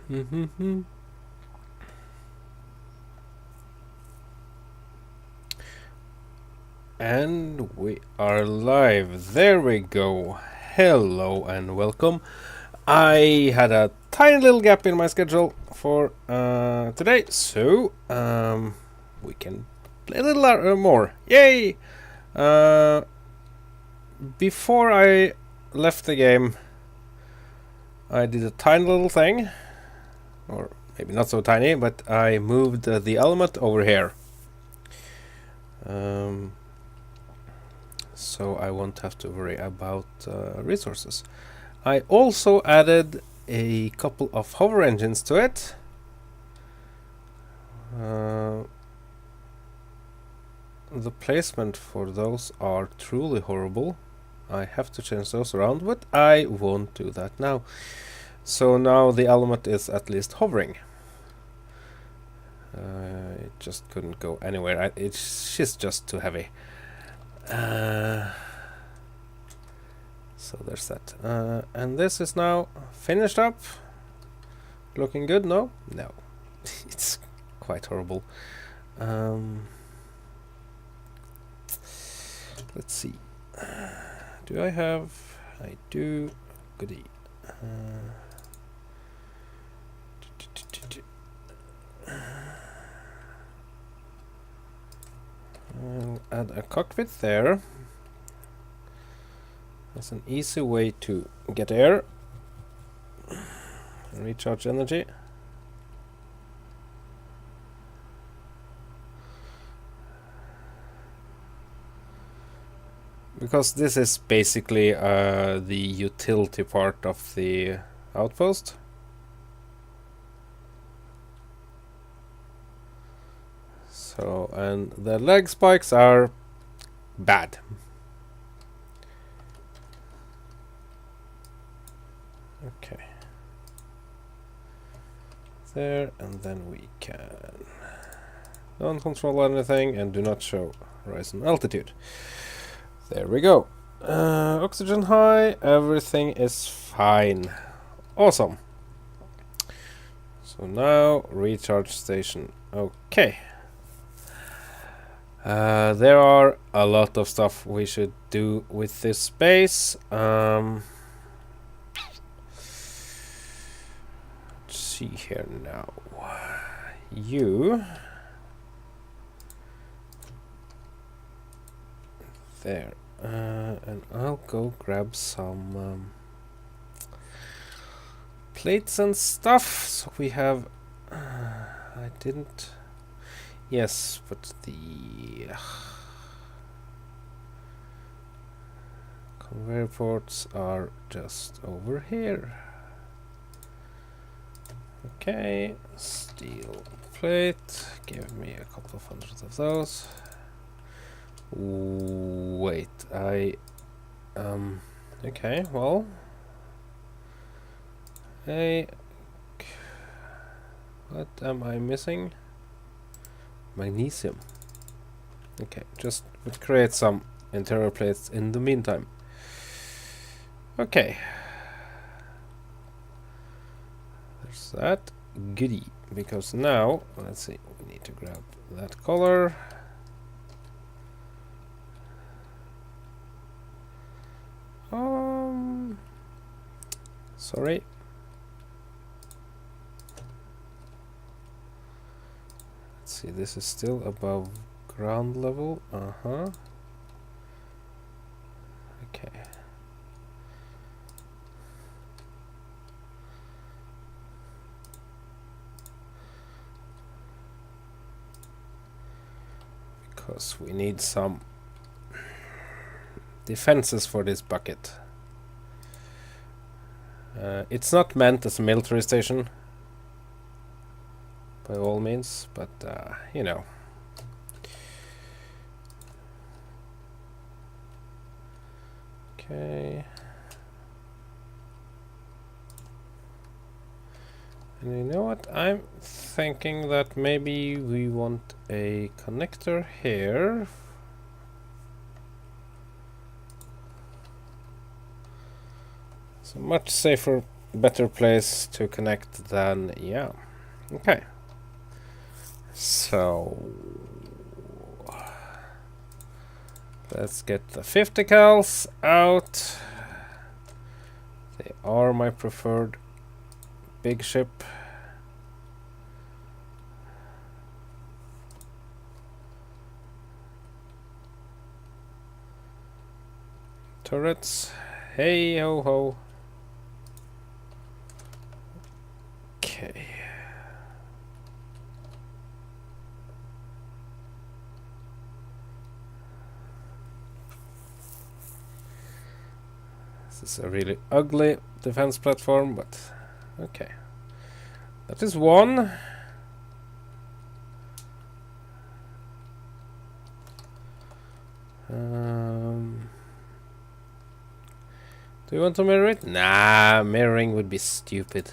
And we are live. There we go. Hello and welcome. I had a tiny little gap in my schedule for today, so we can play a little more. Yay! Before I left the game, I did a tiny little thing, or maybe not so tiny, but I moved the element over here. So I won't have to worry about resources. I also added a couple of hover engines to it. The placement for those are truly horrible. I have to change those around, but I won't do that now. So now the element is at least hovering. It just couldn't go anywhere. She's just too heavy. So there's that. And this is now finished up. Looking good, no? No. It's quite horrible. Let's see. Do I have... I do. Goody. I'll add a cockpit there. That's an easy way to get air and recharge energy. Because this is basically the utility part of the outpost. So, and the leg spikes are bad. Okay. There, and then we can don't control anything and do not show horizon altitude. There we go. Oxygen high, everything is fine. Awesome. So now recharge station. Okay. There are a lot of stuff we should do with this space. Let's see here now. You there, and I'll go grab some plates and stuff. So we have. I didn't. Yes, but the conveyor ports are just over here. Okay, steel plate. Give me a couple of hundreds of those. Wait, okay, well, what am I missing? Magnesium. Okay, just would create some interior plates in the meantime. Okay. There's that. Goody. Because now, let's see, we need to grab that color. Sorry. See, this is still above ground level. Okay. Because we need some defenses for this bucket. It's not meant as a military station, by all means, but you know. Okay. And you know what? I'm thinking that maybe we want a connector here. It's a much safer better place to connect than, yeah. Okay. So let's get the 50 cals out. They are my preferred big ship. Turrets. Hey ho ho. Okay. This is a really ugly defense platform, but okay. That is one. Do you want to mirror it? Nah, mirroring would be stupid.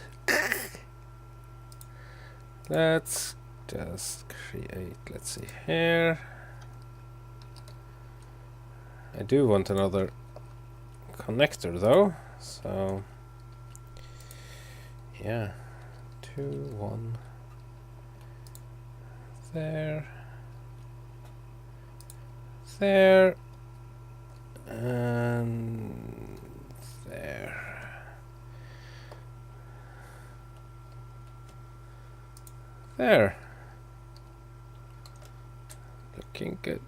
Let's just create, let's see here. I do want another connector though, so yeah, 2, 1 there, there, and there, there. Looking good.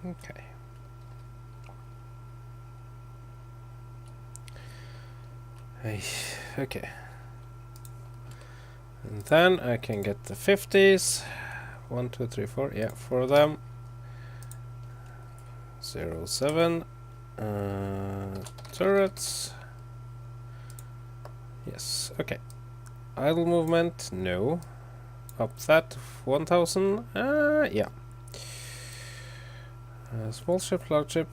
Okay. Okay. And then I can get the 50s. 1, 2, 3, 4. Yeah, 4 of them. 0, 7. Turrets. Yes, okay. Idle movement, no. Up that 1000. Yeah. Small ship, large ship,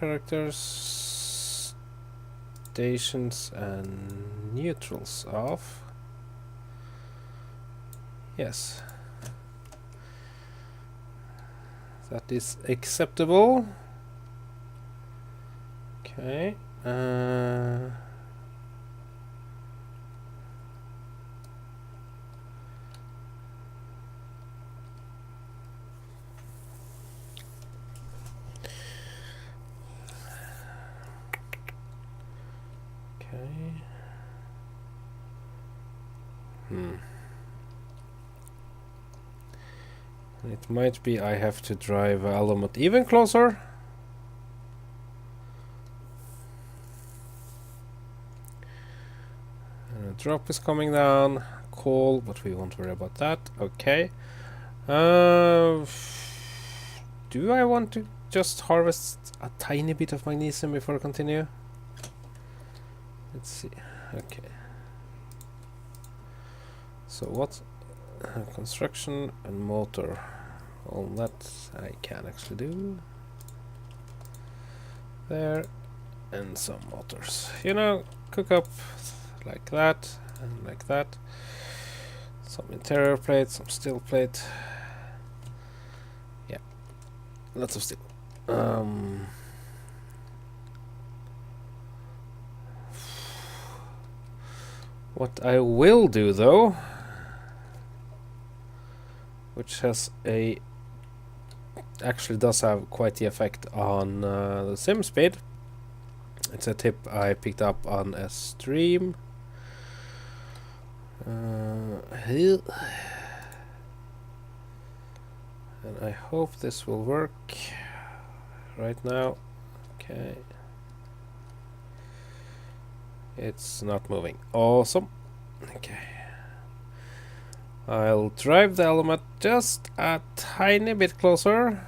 characters, stations, and neutrals off. Yes. That is acceptable. Okay. It might be I have to drive Alamut even closer. Drop is coming down. Coal, but we won't worry about that. Okay. Do I want to just harvest a tiny bit of magnesium before I continue? Let's see. Okay. So what? Construction and motor. All that I can actually do. There. And some motors. You know, cook up like that and like that. Some interior plate, some steel plate. Yeah. Lots of steel. What I will do though, which has a actually does have quite the effect on the sim speed. It's a tip I picked up on a stream. And I hope this will work right now. Okay. It's not moving. Awesome. Okay. I'll drive the element just a tiny bit closer.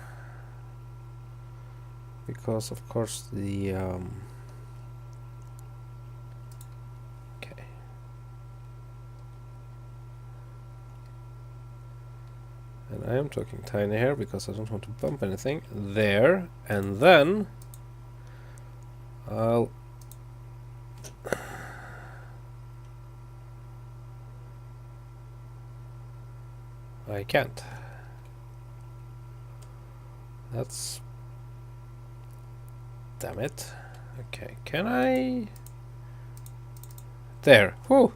Because of course the okay. And I am talking tiny here because I don't want to bump anything. There, and then I'll I can't. That's damn it. Okay, can I... There. Whew.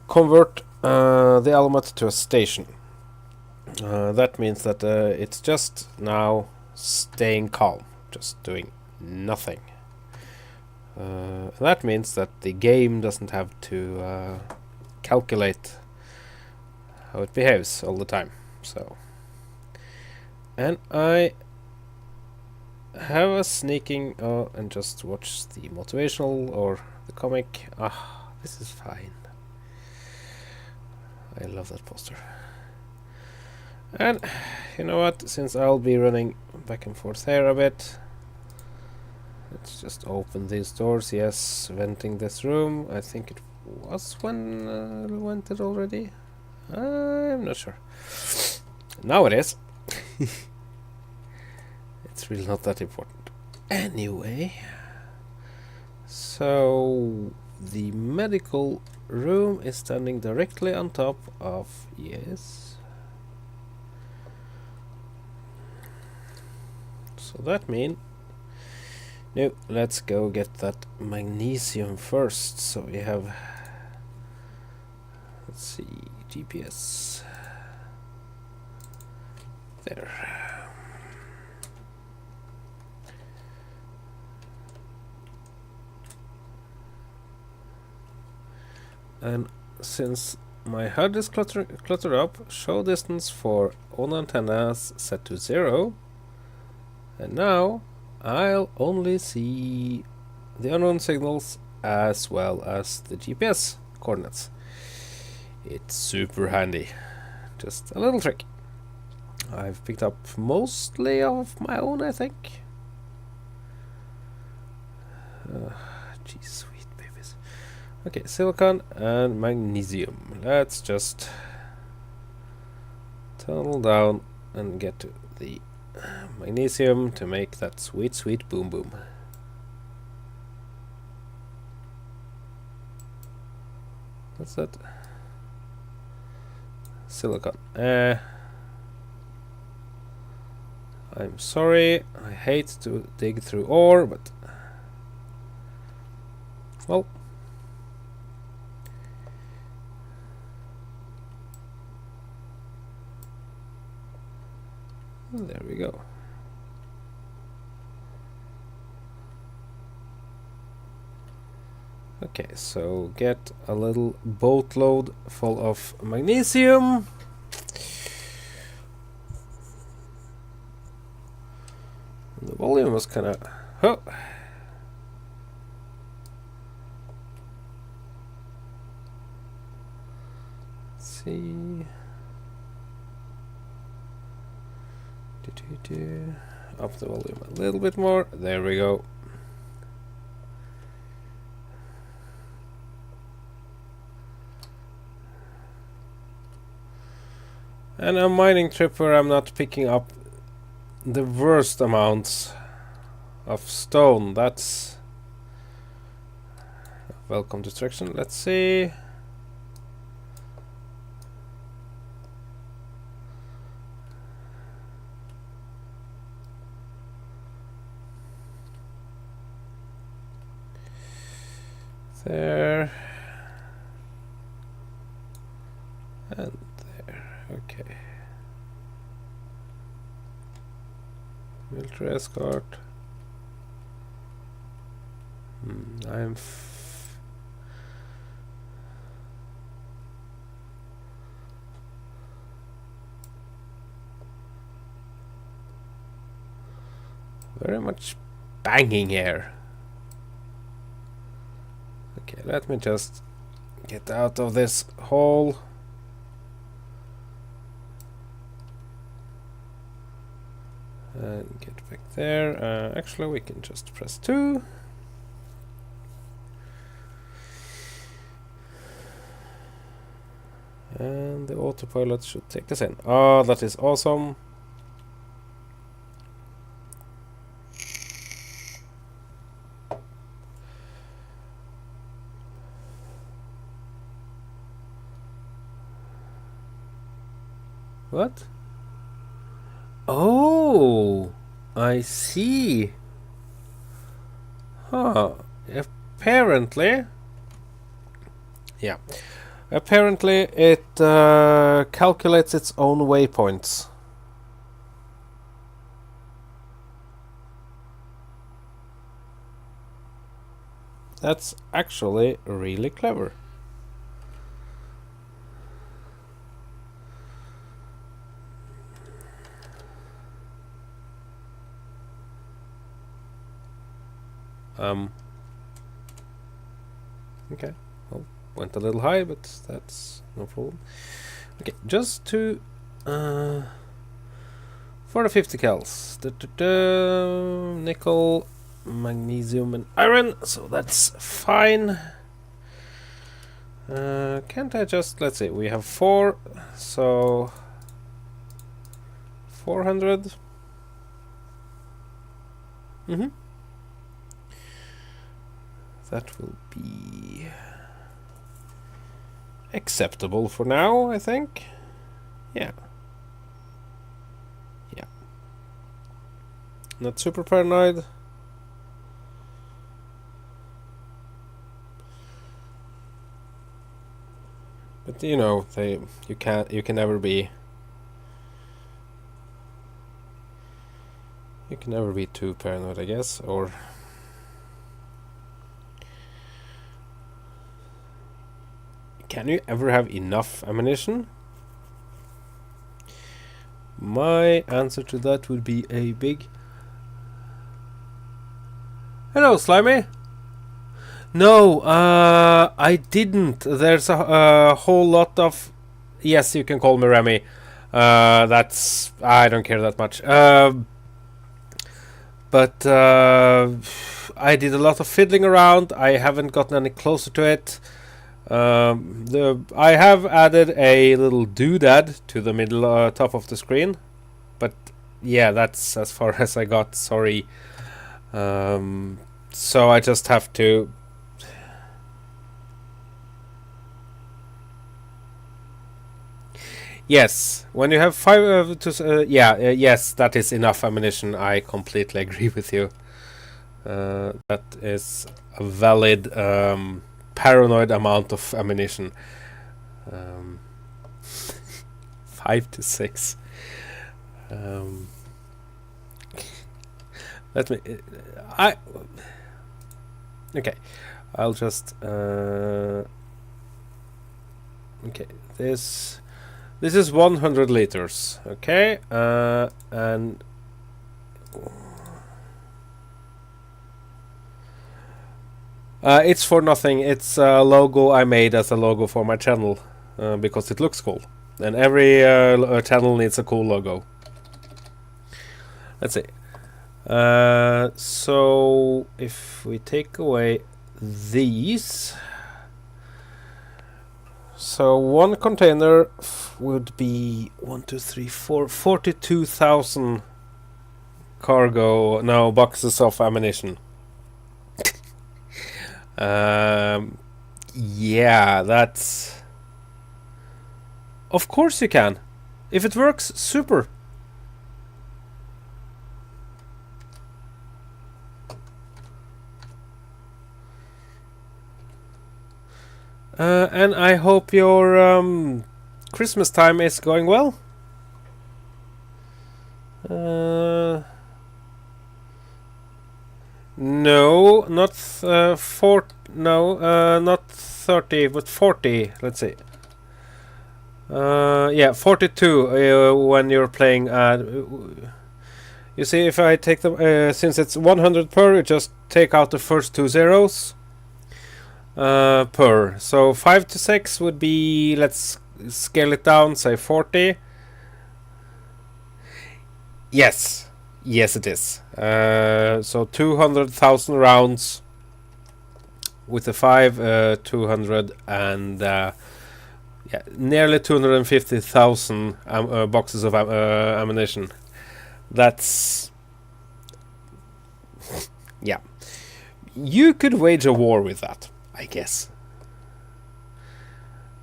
Convert the element to a station. That means that it's just now staying calm, just doing nothing. That means that the game doesn't have to calculate how it behaves all the time. So, and I have a sneaking and just watch the motivational or the comic. Ah, this is fine. I love that poster. And you know what, since I'll be running back and forth here a bit, let's just open these doors. Yes, venting this room. I think it was when vented already. I'm not sure. Now it is. It's really not that important. Anyway, so the medical room is standing directly on top of... Yes. So that means... No, let's go get that magnesium first. So we have... Let's see, GPS. There. And since my HUD is cluttered up, show distance for on antennas set to 0. And now I'll only see the unknown signals as well as the GPS coordinates. It's super handy. Just a little trick I've picked up mostly of my own, I think. Geez, sweet babies. Okay, silicon and magnesium. Let's just tunnel down and get to the magnesium to make that sweet, sweet boom boom. What's that? Silicon. I'm sorry, I hate to dig through ore, but... Well... There we go. Okay, so get a little boatload full of magnesium. The volume was kind of... Oh. Let's see... Up the volume a little bit more. There we go. And a mining trip where I'm not picking up the worst amounts of stone. That's welcome distraction. Let's see. There and there. Okay. Military escort. I'm very much banging here. Okay, let me just get out of this hole. And get back there. Actually, we can just press 2. And the autopilot should take us in. Oh, that is awesome. What? Oh, I see. Huh. Apparently... Yeah. Apparently it calculates its own waypoints. That's actually really clever. Okay. Well, went a little high, but that's no problem. Okay, just to... for the 50 cals. Nickel, magnesium and iron, so that's fine. Can't I just... let's see, we have 4, so... 400. That will be acceptable for now, I think. Yeah. Yeah. Not super paranoid. But you know, you can never be too paranoid, I guess, or can you ever have enough ammunition? My answer to that would be a big... Hello, Slimy! No, I didn't. There's a whole lot of... Yes, you can call me Remy. That's... I don't care that much. But I did a lot of fiddling around. I haven't gotten any closer to it. I have added a little doodad to the middle top of the screen, but yeah, that's as far as I got. Sorry. So I just have to. Yes, when you have 5 yes, that is enough ammunition. I completely agree with you. That is a valid paranoid amount of ammunition. 5 to 6. Let me. Okay. I'll just. Okay. This is 100 liters. Okay. And. It's for nothing. It's a logo I made as a logo for my channel because it looks cool. And every channel needs a cool logo. Let's see. So if we take away these, so one container would be 42,000 boxes of ammunition. Yeah, that's... Of course you can. If it works, super. And I hope your Christmas time is going well. No, not not 30, but 40. Let's see. Yeah, 42 when you're playing. You see, if I take the since it's 100 per, you just take out the first 2 zeros per. So 5 to 6 would be, let's scale it down, say 40. Yes. Yes, it is. So 200,000 rounds with the 5, 200 and yeah, nearly 250,000 boxes of ammunition. That's yeah. You could wage a war with that, I guess.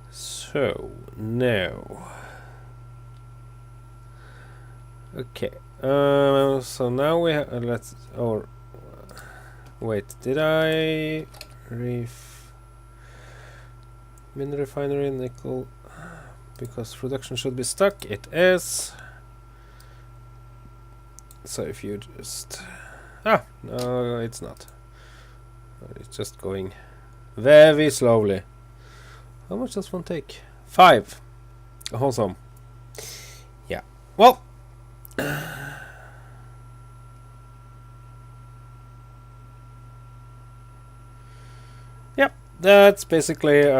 So now, okay. So now we have let's Wait, did I min refinery nickel because production should be stuck? It is. So if you just no, it's not. It's just going very slowly. How much does one take? 5. Awesome. Yeah. Well. Yep. That's basically.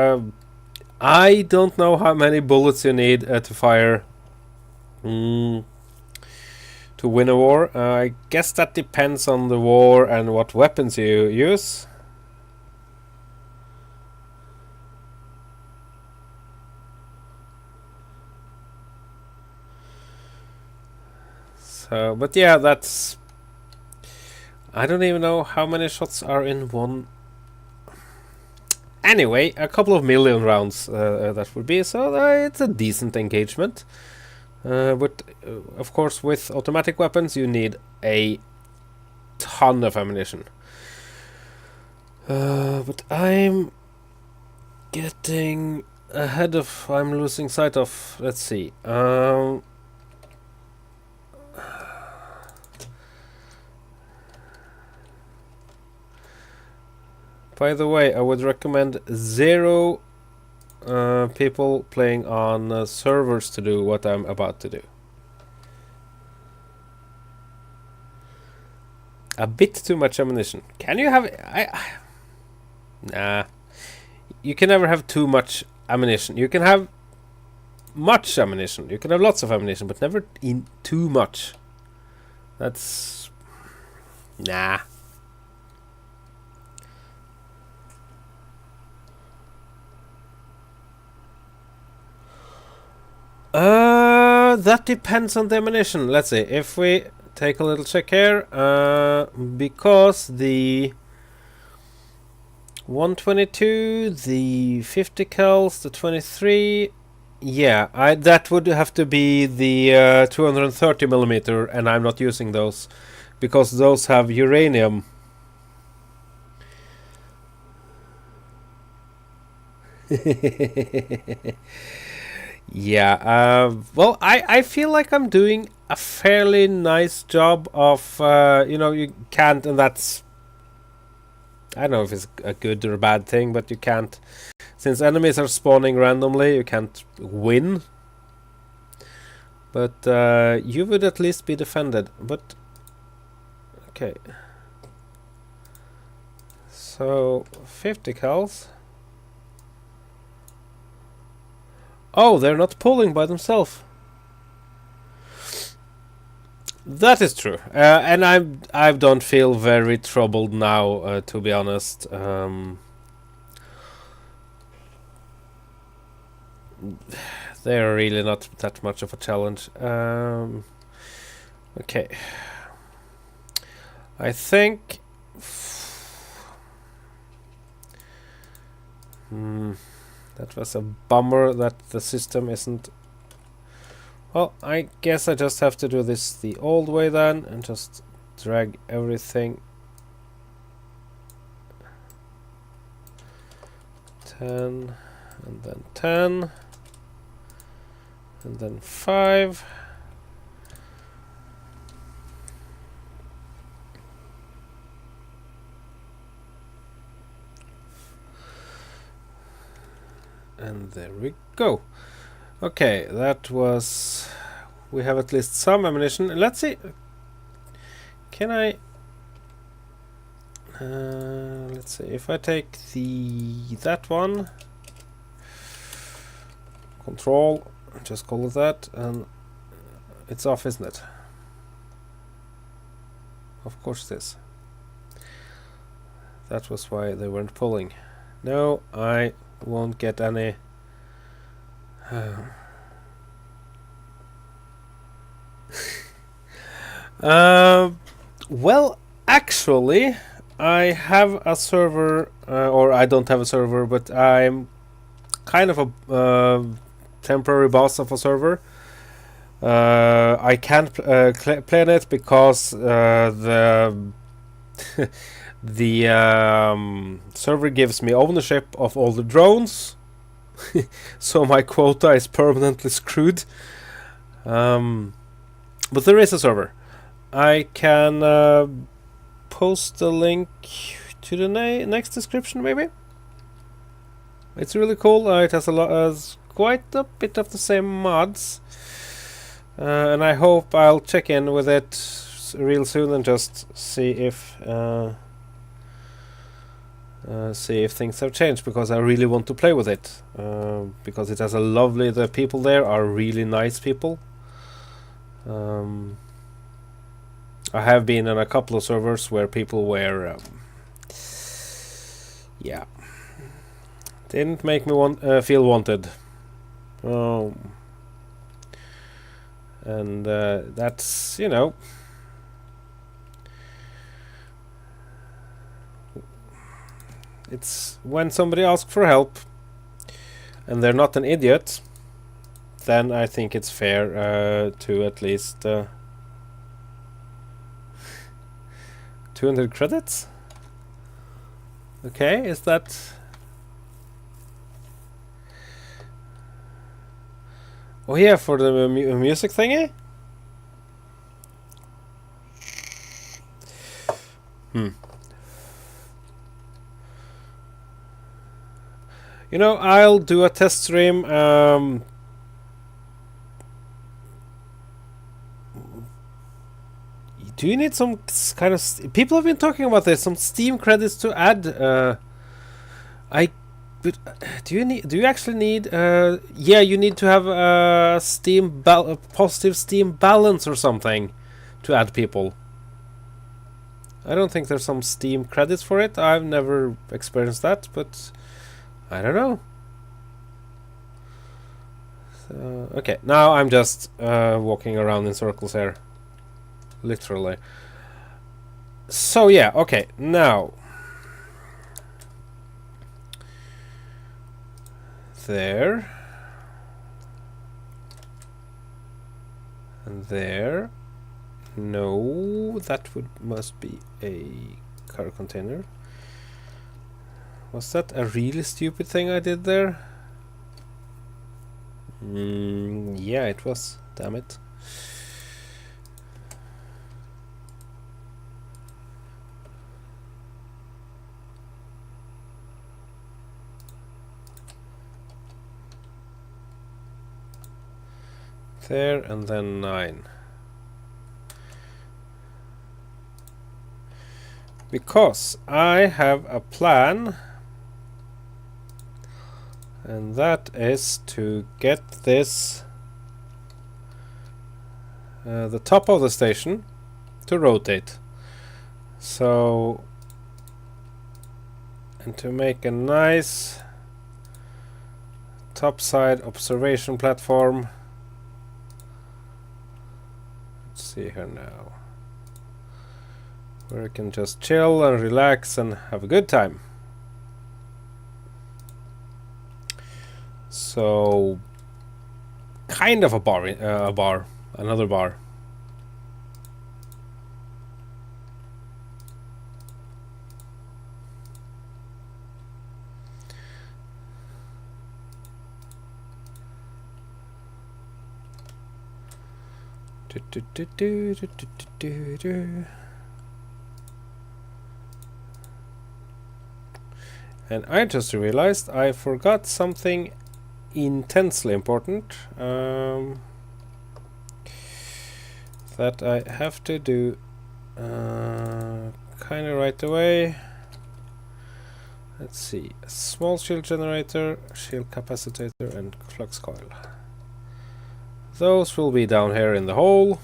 I don't know how many bullets you need to fire to win a war. I guess that depends on the war and what weapons you use. So, but yeah, that's. I don't even know how many shots are in one. Anyway, a couple of million rounds that would be, so it's a decent engagement. But of course, with automatic weapons, you need a ton of ammunition. But I'm getting ahead of. I'm losing sight of. Let's see. By the way, I would recommend 0 people playing on servers to do what I'm about to do. A bit too much ammunition. Can you have... Nah. You can never have too much ammunition. You can have much ammunition. You can have lots of ammunition, but never in too much. That's... Nah. That depends on the ammunition. Let's see. If we take a little check here, because the 122, the 50 cals, the 23, yeah, that would have to be the 230 millimeter, and I'm not using those because those have uranium. Yeah, well, I feel like I'm doing a fairly nice job of, you can't, and that's, I don't know if it's a good or a bad thing, but you can't, since enemies are spawning randomly, you can't win. But you would at least be defended, but, okay. So, 50 cals. Oh, they're not pulling by themselves. That is true, and I don't feel very troubled now, to be honest. They're really not that much of a challenge. Okay, I think. That was a bummer that the system isn't... Well, I guess I just have to do this the old way then, and just drag everything 10, and then 10, and then 5. And there we go. Okay, that was... We have at least some ammunition. Let's see. Can I... let's see. If I take that one, control, just call it that, and it's off, isn't it? Of course it is. That was why they weren't pulling. No, I won't get any. Well, actually, I have a server, or I don't have a server, but I'm kind of a temporary boss of a server. I can't play on it because the The server gives me ownership of all the drones, so my quota is permanently screwed. But there is a server. I can post a link to the next description, maybe. It's really cool. It has quite a bit of the same mods, and I hope I'll check in with it real soon and just see if things have changed, because I really want to play with it, because it has a lovely. The people there are really nice people. I have been on a couple of servers where people were, yeah, didn't make me feel wanted. And that's, you know, it's when somebody asks for help and they're not an idiot, then I think it's fair to at least 200 credits. Okay, is that... Oh yeah, for the music thingy? You know, I'll do a test stream. Do you need some kind of... people have been talking about this, some Steam credits to add. But do you actually need... yeah, you need to have a positive Steam balance or something to add people. I don't think there's some Steam credits for it. I've never experienced that, but I don't know. So, okay, now I'm just walking around in circles here. Literally. So yeah, okay, now there and there. No, that must be a car container. Was that a really stupid thing I did there? Yeah, it was. Damn it. There and then 9. Because I have a plan, and that is to get this the top of the station to rotate. So, and to make a nice topside observation platform. Let's see here now, where I can just chill and relax and have a good time. So, kind of a bar, another bar. And I just realized I forgot something intensely important that I have to do kind of right away. Let's see, a small shield generator, shield capacitator, and flux coil. Those will be down here in the hole.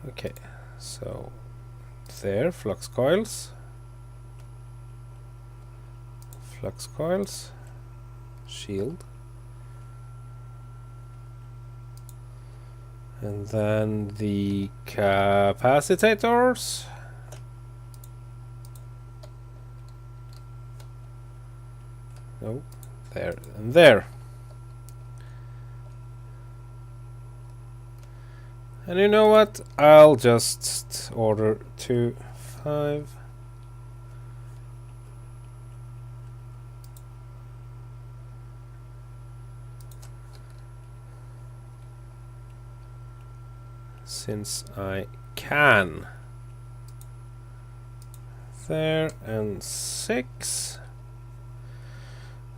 Okay, so there, flux coils, shield, and then the capacitors. Oh, there and there. And you know what? I'll just order 2, 5. Since I can. There, and 6.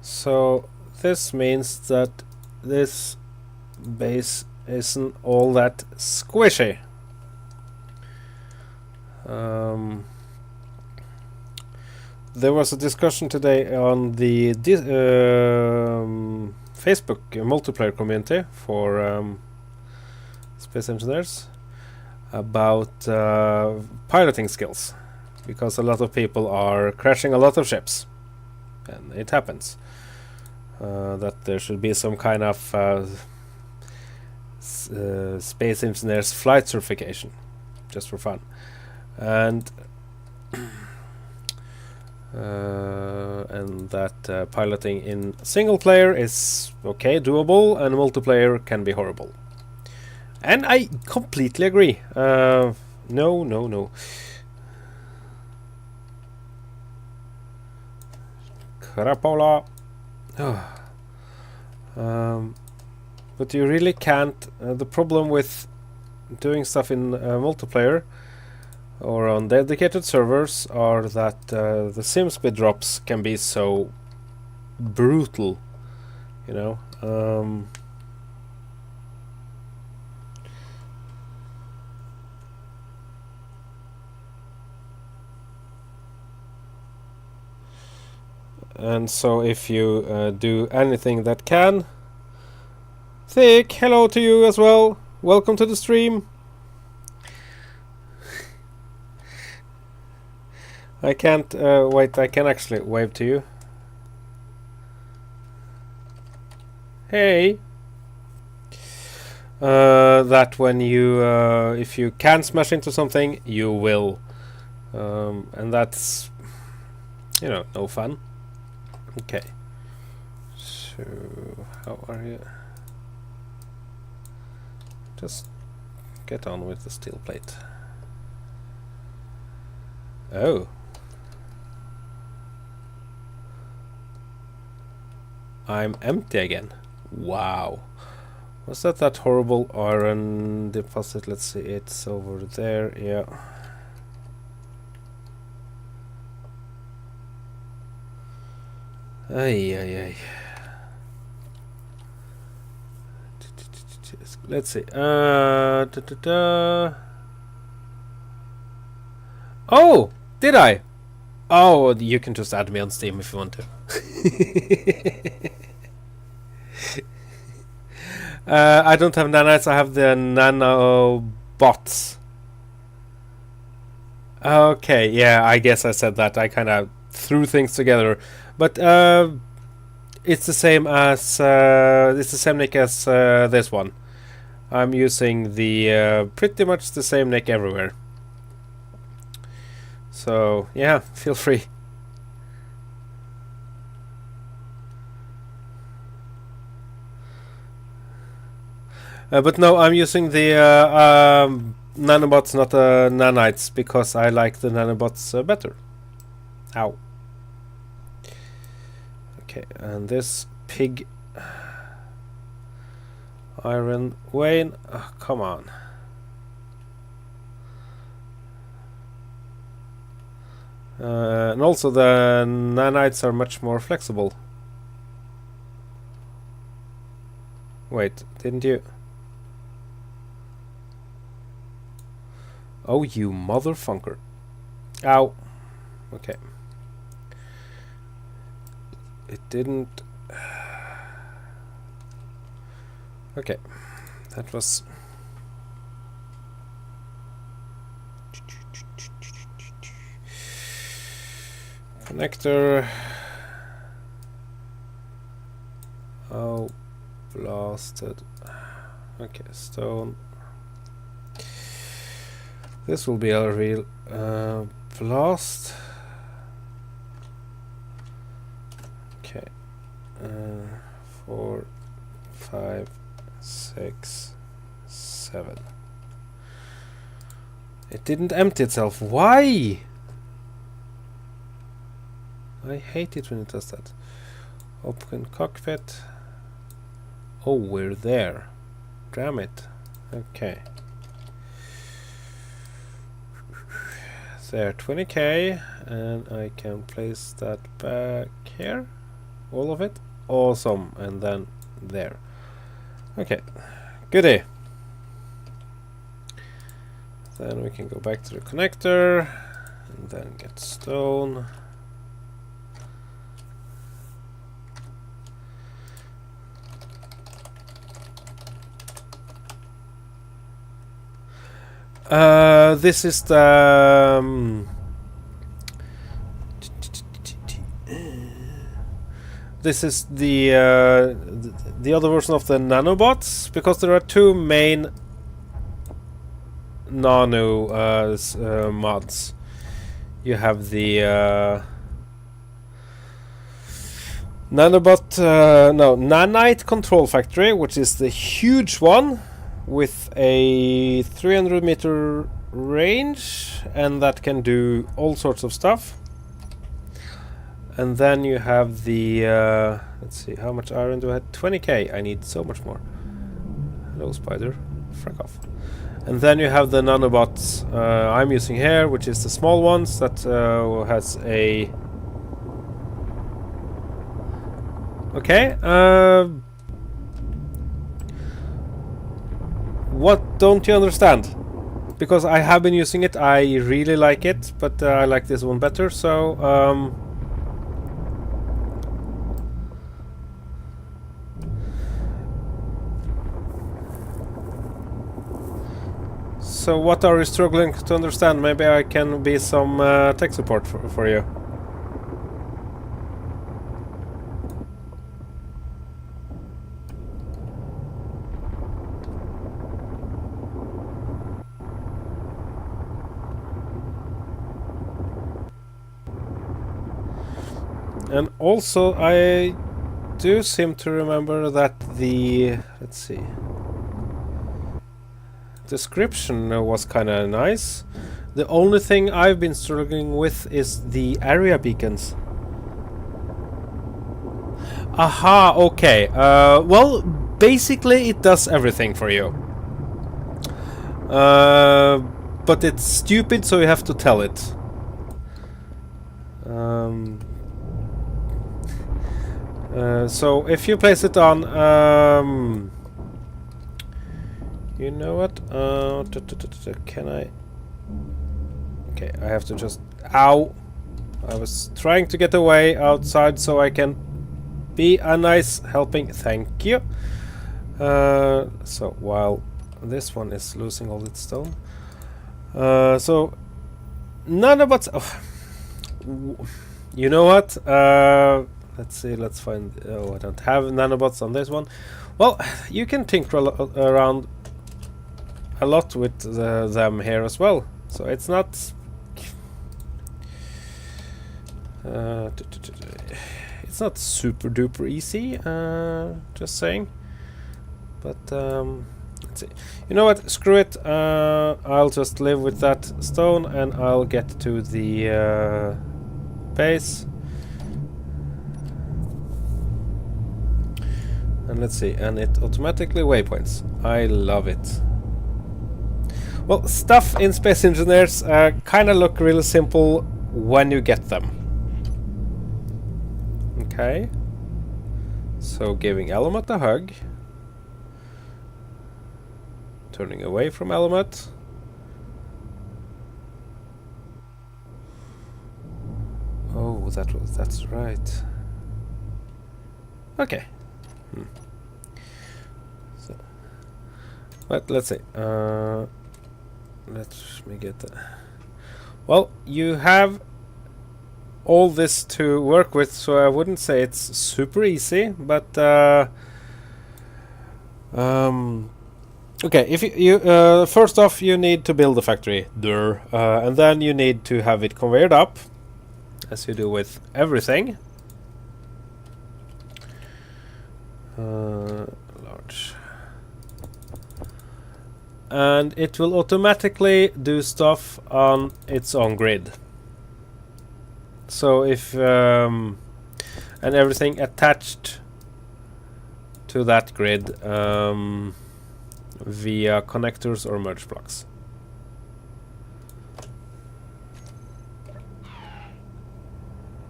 So this means that this base isn't all that squishy. There was a discussion today on the Facebook multiplayer community for space engineers about piloting skills, because a lot of people are crashing a lot of ships, and it happens. That there should be some kind of space engineers flight certification, just for fun, and that piloting in single player is okay, doable, and multiplayer can be horrible. And I completely agree. No. Crapola. But you really can't. The problem with doing stuff in multiplayer or on dedicated servers are that the sim speed drops can be so brutal, you know. And so if you do anything that can... Thick, hello to you as well. Welcome to the stream. I can't... wait, I can actually wave to you. Hey! That when you... if you can smash into something, you will. And that's... you know, no fun. Okay. So, how are you? Just get on with the steel plate. Oh. I'm empty again. Wow. Was that horrible iron deposit? Let's see, it's over there, yeah. Ay. Let's see. Oh, did I? Oh, you can just add me on Steam if you want to. I don't have nanites, I have the nano bots. Okay, yeah, I guess I said that. I kind of threw things together. But it's the same as it's the same nick as this one. I'm using the pretty much the same nick everywhere. So yeah, feel free. But no, I'm using the nanobots, not the nanites, because I like the nanobots better. Ow. Okay, and this pig iron Wayne, oh, come on. And also the nanites are much more flexible. Wait, didn't you? Oh, you motherfunker. Ow. Okay. It didn't... Okay. That was... Connector. Oh, blasted. Okay, stone. This will be a real blast. Okay. 4, 5, 6, 7. It didn't empty itself. Why? I hate it when it does that. Open cockpit. Oh, we're there. Damn it. Okay. There, 20k, and I can place that back here. All of it. Awesome. And then there. Okay. Goodie. Then we can go back to the connector and then get stone. This is the this is the other version of the nanobots, because there are two main nano mods. You have the nanite control factory, which is the huge one with a 300-meter range, and that can do all sorts of stuff. And then you have the let's see, how much iron do I have? 20k. I need so much more. Hello, spider. Frack off. And then you have the nanobots I'm using here, which is the small ones that has a... Okay. What don't you understand? Because I have been using it, I really like it, but I like this one better, so... So what are you struggling to understand? Maybe I can be some tech support for you. And also I do seem to remember that the... let's see... description was kinda nice. The only thing I've been struggling with is the area beacons. Aha, okay. Well, basically it does everything for you. But it's stupid, so you have to tell it. So if you place it on... you know what? Can I... Okay, I have to just... Ow! I was trying to get away outside so I can be a nice helping... Thank you! So, while this one is losing all its stone... so... Nanobots... Oh, you know what? Let's see, let's find... Oh, I don't have nanobots on this one. Well, you can tinker around a lot with them here as well, so it's not it's not super duper easy, just saying, but let's see. You know what, screw it, I'll just live with that stone and I'll get to the base. And let's see, and it automatically waypoints. I love it. Well, stuff in Space Engineers kind of look really simple when you get them. Okay. So giving Element a hug. Turning away from Element. Oh, that's right. Okay. So, but let's see. Let me get that. Well, you have all this to work with, so I wouldn't say it's super easy, but okay, if you first off you need to build a factory, and then you need to have it conveyed up, as you do with everything. Large. and it will automatically do stuff on its own grid. So if and everything attached to that grid via connectors or merge blocks.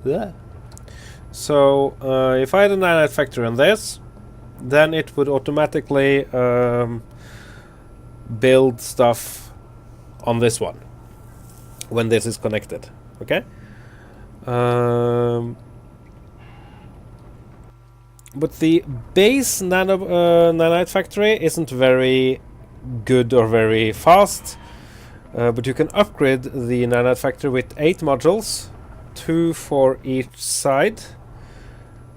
Yeah. So if I had a nanite factory on this, then it would automatically build stuff on this one when this is connected. Okay. But the base nanite factory isn't very good or very fast. But you can upgrade the nanite factory with 8 modules, 2 for each side.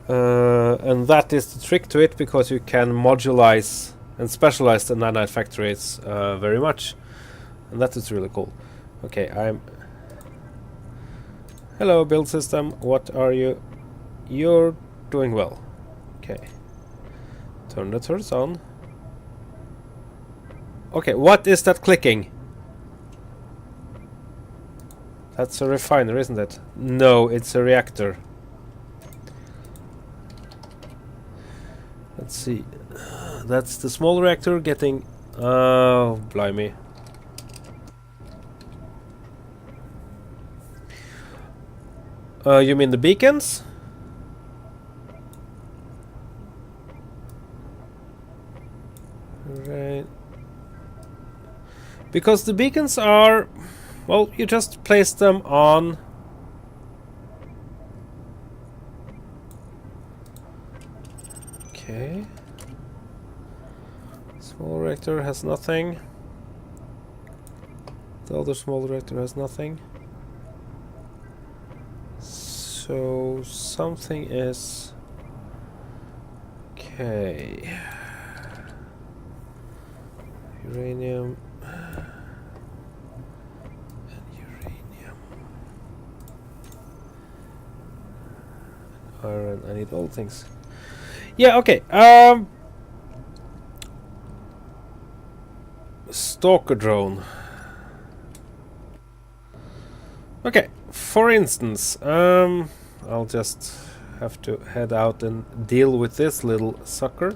And that is the trick to it, because you can modulize and specialize the nanite factories very much. And that is really cool. Okay, Hello, build system. What are you? You're doing well. Okay. Turn the turrets on. Okay, what is that clicking? That's a refiner, isn't it? No, it's a reactor. Let's see. That's the small reactor getting... Oh, blimey. You mean the beacons? Right. Because the beacons are... Well, you just place them on... Okay. Small reactor has nothing. The other small reactor has nothing. So something is... Okay. Uranium. And uranium. Iron. I need all things. Yeah, okay. Stalker drone. Okay, for instance, I'll just have to head out and deal with this little sucker.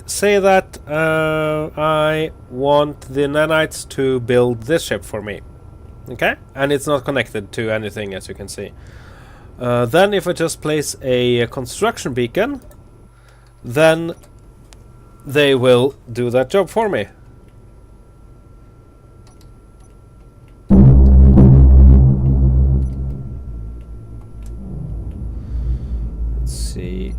Say that I want the nanites to build this ship for me. Okay? And it's not connected to anything, as you can see. Then if I just place a construction beacon, then they will do that job for me. Let's see.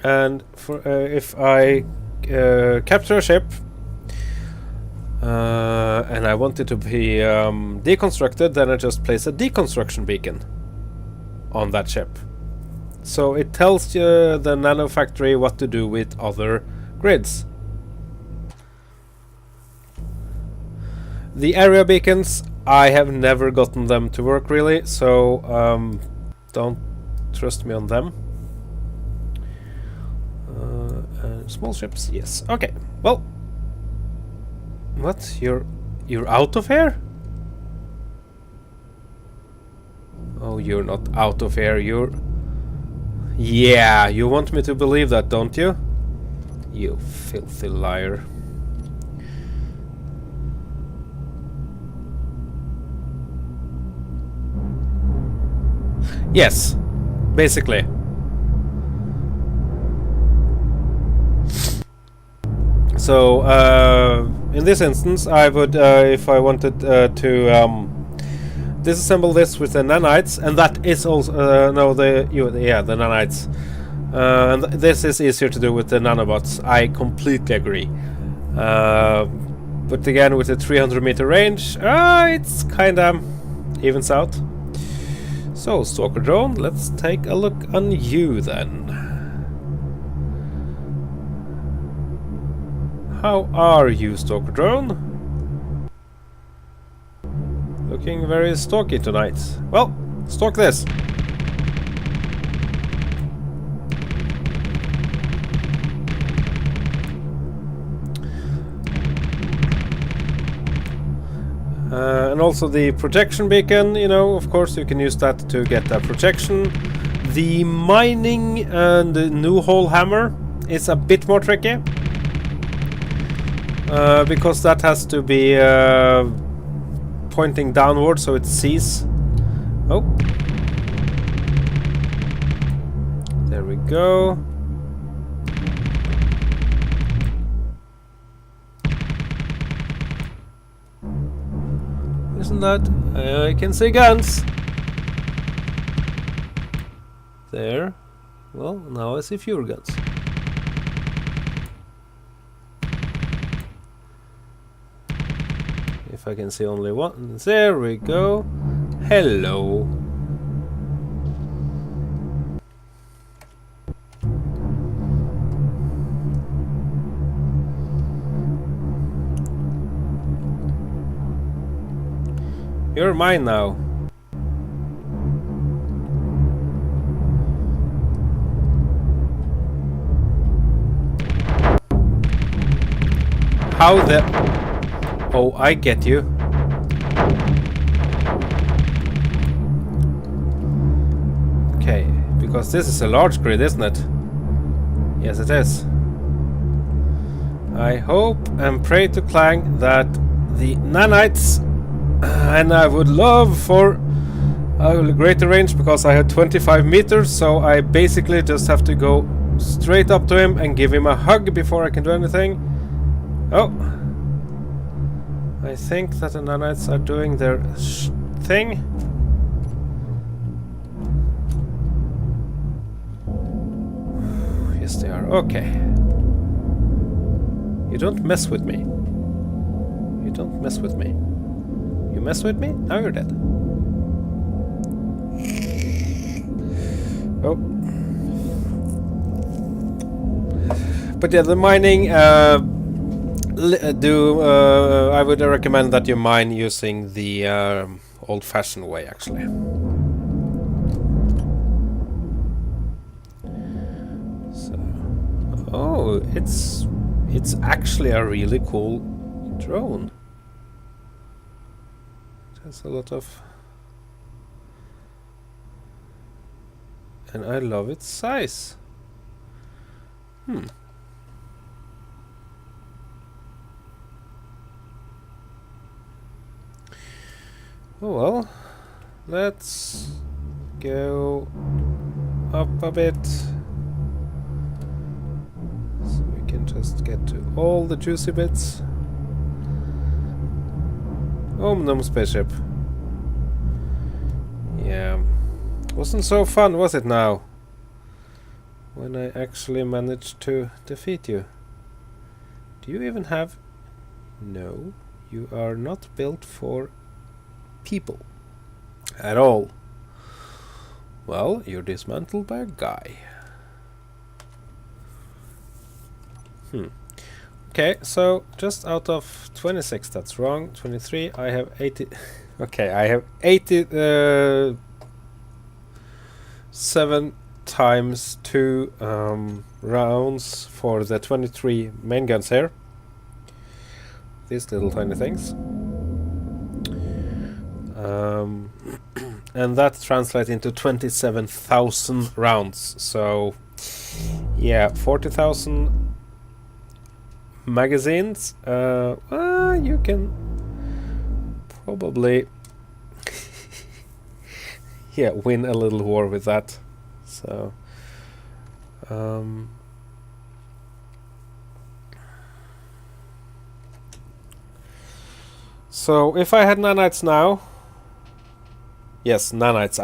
And for if I capture a ship and I want it to be deconstructed, then I just place a deconstruction beacon on that ship. So it tells the nano factory what to do with other grids. The area beacons, I have never gotten them to work really, so don't trust me on them. Small ships, yes. Okay. Well, what? You're out of here? Oh, you're not out of here. You're... Yeah, you want me to believe that, don't you? You filthy liar. Yes, basically. So, in this instance, I would, if I wanted to disassemble this with the nanites, and that is also, no, the nanites. And this is easier to do with the nanobots, I completely agree. But again, with the 300-meter range, it's kinda evens out. So, Stalker Drone, let's take a look on you then. How are you, Stalker Drone? Looking very stalky tonight. Well, stalk this. And also the projection beacon, you know, of course you can use that to get a projection. The mining and the new hole hammer is a bit more tricky. Because that has to be pointing downward so it sees. Oh. There we go. Isn't that? I can see guns. There. Well, now I see fewer guns. If I can see only one. There we go. Hello. You're mine now. How the... Oh, I get you. Okay, because this is a large grid, isn't it? Yes, it is. I hope and pray to Clang that the nanites, and I would love for a greater range because I have 25 meters, so I basically just have to go straight up to him and give him a hug before I can do anything. Oh. I think that the nanites are doing their thing. Yes, they are. Okay. You don't mess with me. You don't mess with me. You mess with me? Now you're dead. Oh. But yeah, the mining, I would recommend that you mine using the old-fashioned way, actually. So, oh, it's actually a really cool drone. It has a lot of, and I love its size. Oh well, let's go up a bit so we can just get to all the juicy bits. Gnome spaceship. Yeah, wasn't so fun, was it now? When I actually managed to defeat you. Do you even have... No, you are not built for people at all. Well, you're dismantled by a guy. Okay, so just out of 26, that's wrong. 23, I have 80. Okay, I have 87 times 2 rounds for the 23 main guns here. These little tiny things. And that translates into 27,000 rounds. So, yeah, 40,000 magazines. You can probably yeah, win a little war with that. So, so if I had nanites now. Yes, nanites.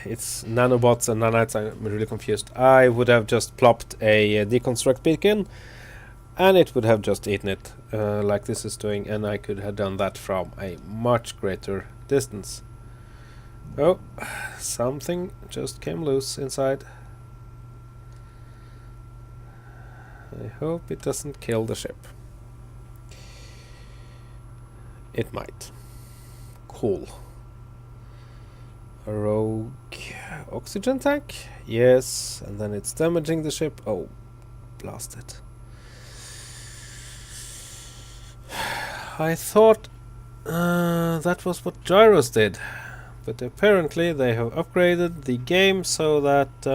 It's nanobots and nanites. I'm really confused. I would have just plopped a deconstruct beacon, and it would have just eaten it, like this is doing, and I could have done that from a much greater distance. Oh, something just came loose inside. I hope it doesn't kill the ship. It might. Cool. A rogue oxygen tank? Yes, and then it's damaging the ship. Oh, blast it. I thought That was what Gyros did. But apparently they have upgraded the game so that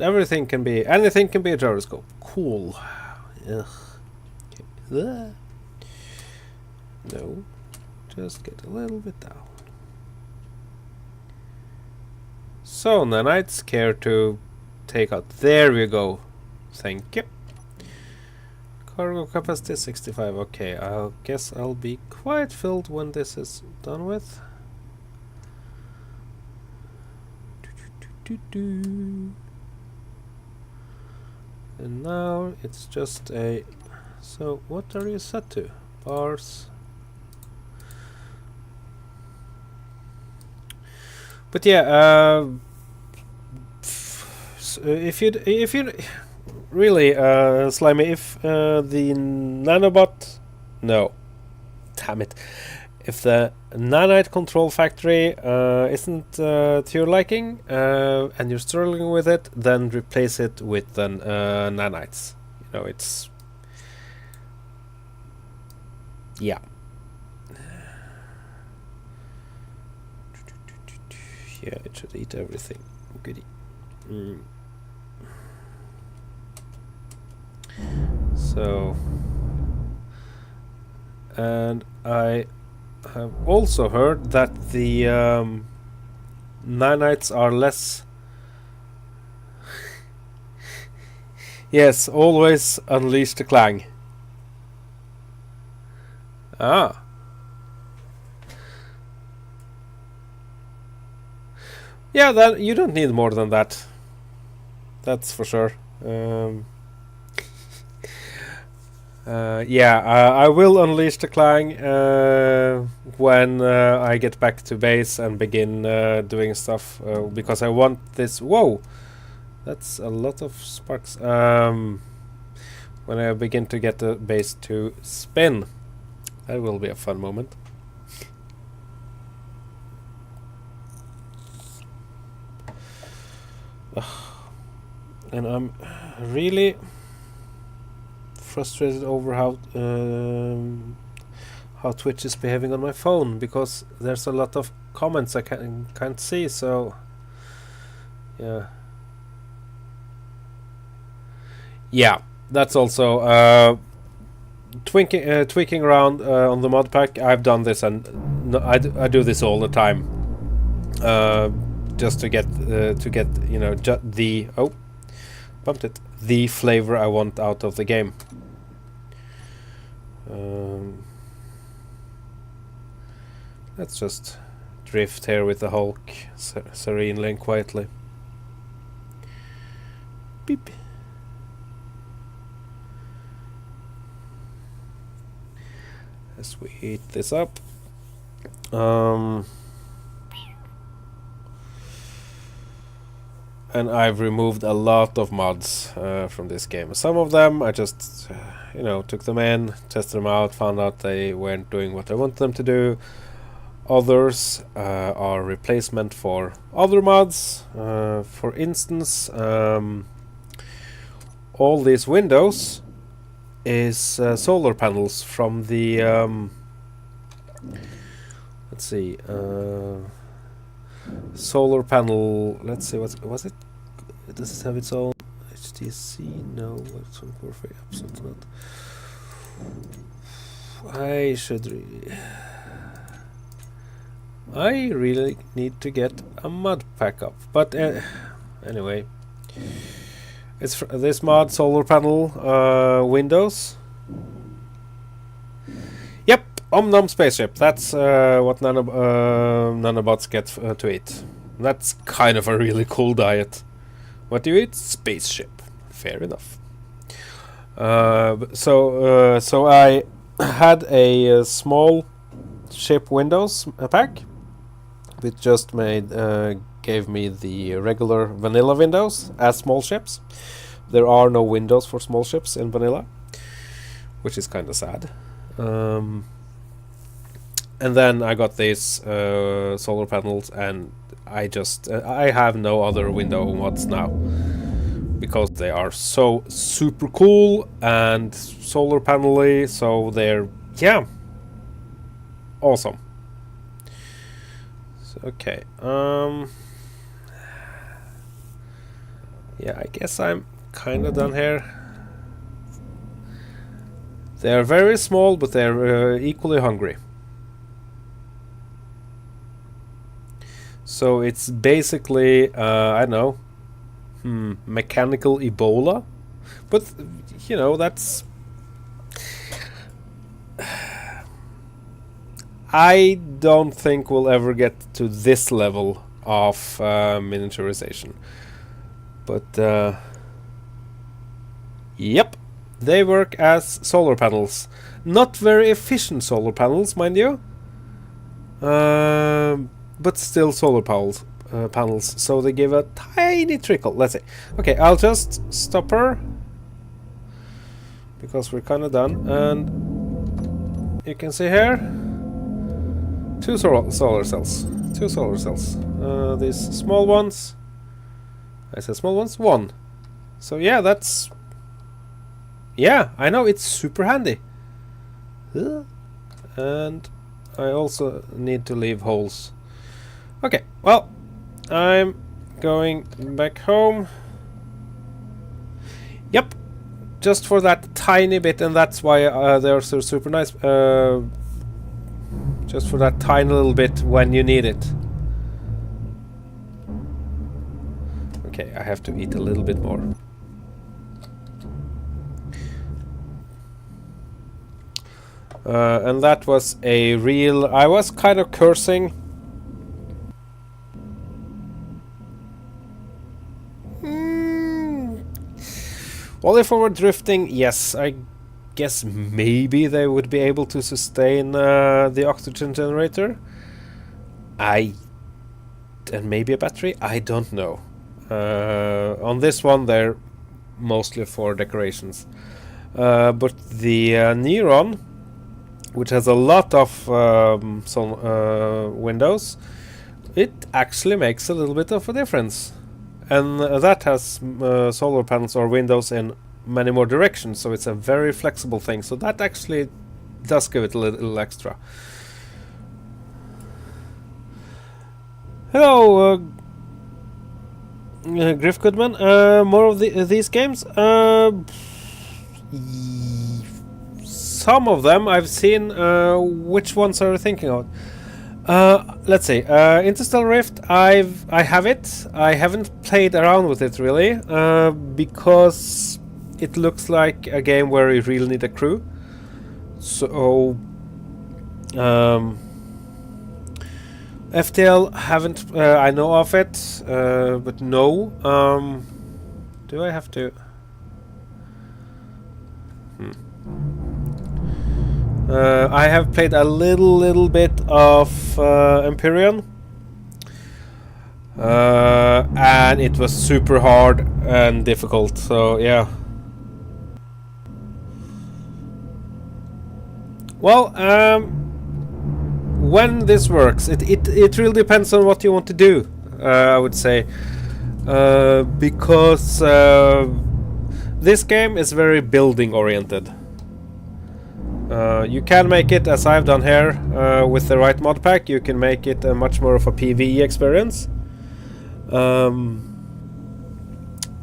anything can be a gyroscope. Cool. Ugh. Okay. No, just get a little bit down. So nanites care to take out. There we go. Thank you. Cargo capacity 65. Okay, I guess I'll be quite filled when this is done with. And now it's just a. So what are you set to? Bars. But yeah, if you really, Slimy, if the nanobot, no, damn it, if the nanite control factory isn't to your liking and you're struggling with it, then replace it with the nanites. You know, it's yeah. Yeah, it should eat everything. Goody. So, and I have also heard that the nanites are less. Yes, always unleash the clang. Ah. Yeah, that you don't need more than that. That's for sure. Yeah, I will unleash the clang when I get back to base and begin doing stuff because I want this. Whoa, that's a lot of sparks. When I begin to get the base to spin, that will be a fun moment. And I'm really frustrated over how Twitch is behaving on my phone because there's a lot of comments I can't see. So yeah, that's also tweaking around on the mod pack. I've done this and I do this all the time. Just to get you know bumped it, the flavor I want out of the game. Let's just drift here with the Hulk serenely and quietly. Beep. As we heat this up. And I've removed a lot of mods from this game. Some of them I just, took them in, tested them out, found out they weren't doing what I wanted them to do. Others are replacement for other mods. For instance, all these windows is solar panels from the let's see, solar panel. Let's see, what was it? Does it have its own HTC? No, it's on Core 3. Absolutely not. I really need to get a mod pack up. But anyway, it's this mod, solar panel windows. Yep, Om spaceship. That's what nanobots get to eat. That's kind of a really cool diet. What do you eat? Spaceship. Fair enough. So I had a small ship Windows pack, which just gave me the regular vanilla windows as small ships. There are no windows for small ships in vanilla, which is kind of sad. And then I got these solar panels, and I have no other window mods now because they are so super cool and solar panel-y, so they're, yeah, awesome. So, okay, yeah, I guess I'm kind of done here. They're very small, but they're equally hungry. So it's basically, I don't know, mechanical Ebola, but you know, that's, I don't think we'll ever get to this level of miniaturization, but yep, they work as solar panels. Not very efficient solar panels, mind you, but still solar panels. So they give a tiny trickle. Let's see. Okay, I'll just stop her because we're kind of done, and you can see here, two solar cells. These small ones. I said small ones. One. So yeah, that's. Yeah, I know, it's super handy. And I also need to leave holes. Okay, well, I'm going back home. Yep, just for that tiny bit, and that's why they're so super nice. Just for that tiny little bit when you need it. Okay, I have to eat a little bit more. And that was a real... I was kind of cursing. Well, if we were drifting, yes, I guess maybe they would be able to sustain the oxygen generator. And maybe a battery? I don't know. On this one, they're mostly for decorations. But the Neuron, which has a lot of windows, it actually makes a little bit of a difference. And that has solar panels or windows in many more directions, so it's a very flexible thing. So that actually does give it a little extra. Hello, Griff Goodman. More of these games? Some of them I've seen. Which ones are you thinking of? Let's see. Interstellar Rift. I have it. I haven't played around with it really, because it looks like a game where you really need a crew. So, FTL haven't. I know of it, but no. Do I have to? I have played a little bit of Empyrean, and it was super hard and difficult. So yeah. Well, when this works, it really depends on what you want to do. I would say, because this game is very building oriented. You can make it, as I've done here, with the right mod pack. You can make it a much more of a PvE experience.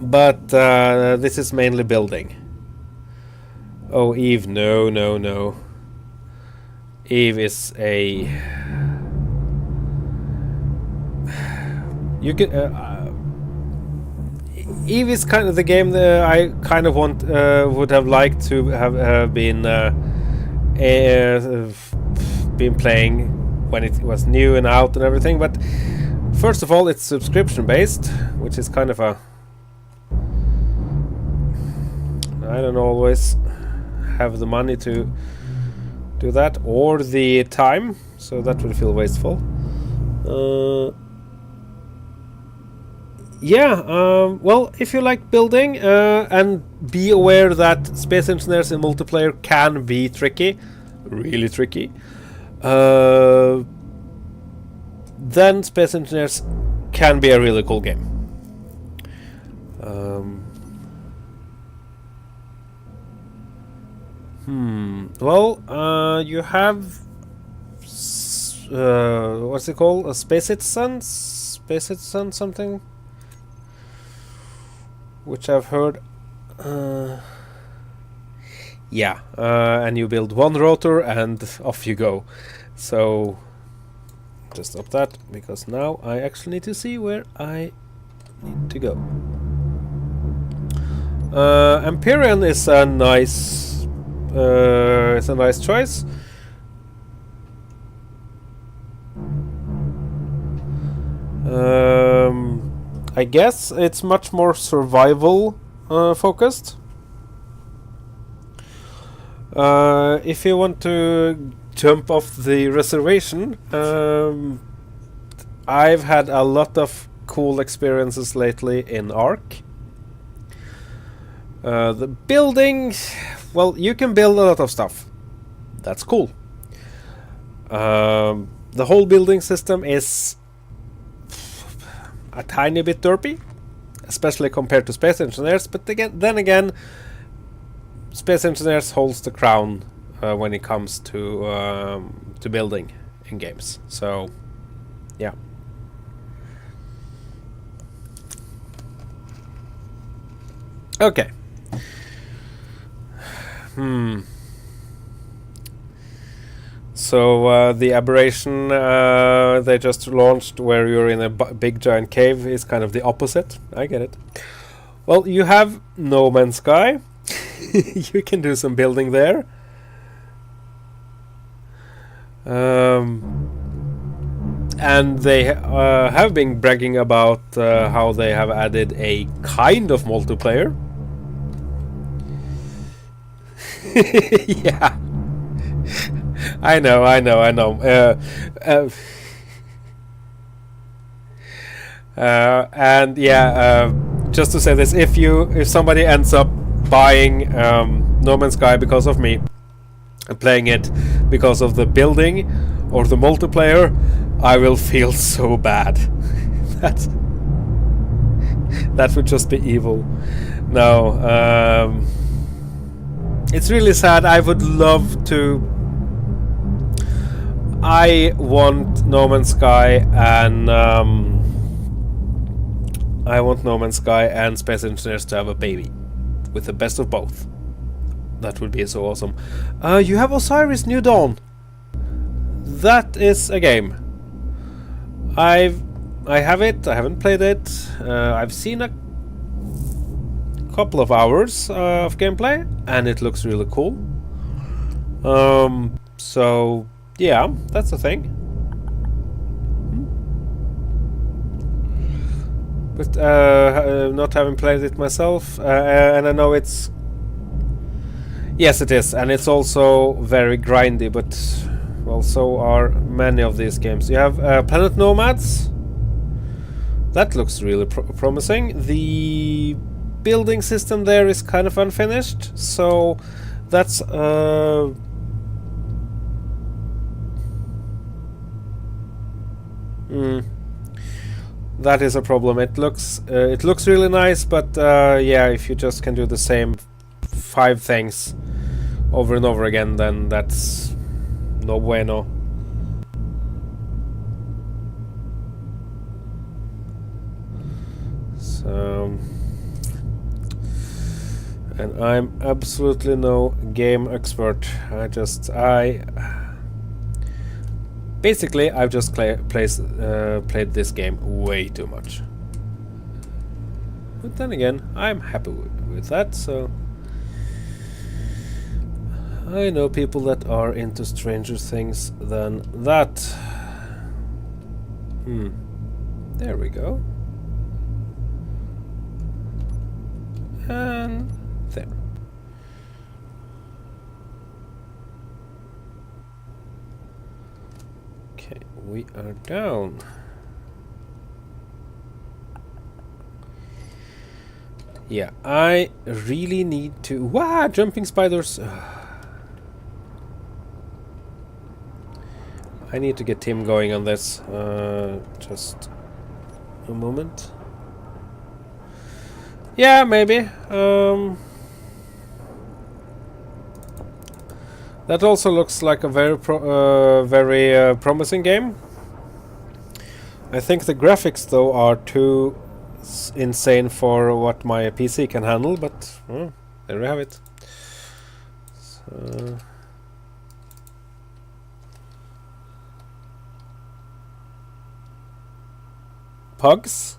But this is mainly building. Oh, Eve, no. Eve is a... You can... Eve is kind of the game that I kind of would have liked to have been playing when it was new and out and everything. But first of all, it's subscription based, which is kind of a... I don't always have the money to do that, or the time, so that would feel wasteful. Well, if you like building, and be aware that Space Engineers in multiplayer can be tricky, really tricky, then Space Engineers can be a really cool game. Well, you have what's it called? A space citizen? Space citizen something? Which I've heard. Yeah, and you build one rotor and off you go. So just stop that, because now I actually need to see where I need to go. Empyrean is a nice choice. I guess it's much more survival focused. If you want to jump off the reservation, I've had a lot of cool experiences lately in Ark. The building, well, you can build a lot of stuff. That's cool. The whole building system is a tiny bit derpy, especially compared to Space Engineers, but then again, Space Engineers holds the crown when it comes to building in games. So, yeah. Okay. So the aberration they just launched, where you're in a big giant cave, is kind of the opposite. I get it. Well, you have No Man's Sky. You can do some building there. And they have been bragging about how they have added a kind of multiplayer. Yeah. I know. And yeah, just to say this, if somebody ends up buying No Man's Sky because of me and playing it because of the building or the multiplayer, I will feel so bad. That would just be evil. No, it's really sad. I would love to. I want No Man's Sky and Space Engineers to have a baby with the best of both. That would be so awesome. You have Osiris New Dawn. That is a game. I have it. I haven't played it. I've seen a couple of hours of gameplay, and it looks really cool. So yeah, that's the thing. But not having played it myself, and I know it's. Yes, it is, and it's also very grindy, but well, so are many of these games. You have Planet Nomads. That looks really promising. The building system there is kind of unfinished, so that's that is a problem. It looks really nice, but yeah, if you just can do the same 5 things over and over again, then that's no bueno. So, and I'm absolutely no game expert. Basically, I've just played this game way too much. But then again, I'm happy with that, so. I know people that are into stranger things than that. There we go. And there. Okay, we are down. Yeah, I really need to. Wow, jumping spiders. I need to get Tim going on this. Just a moment. Yeah, maybe. That also looks like a very promising game. I think the graphics though are too insane for what my PC can handle, but there we have it. So Pugs?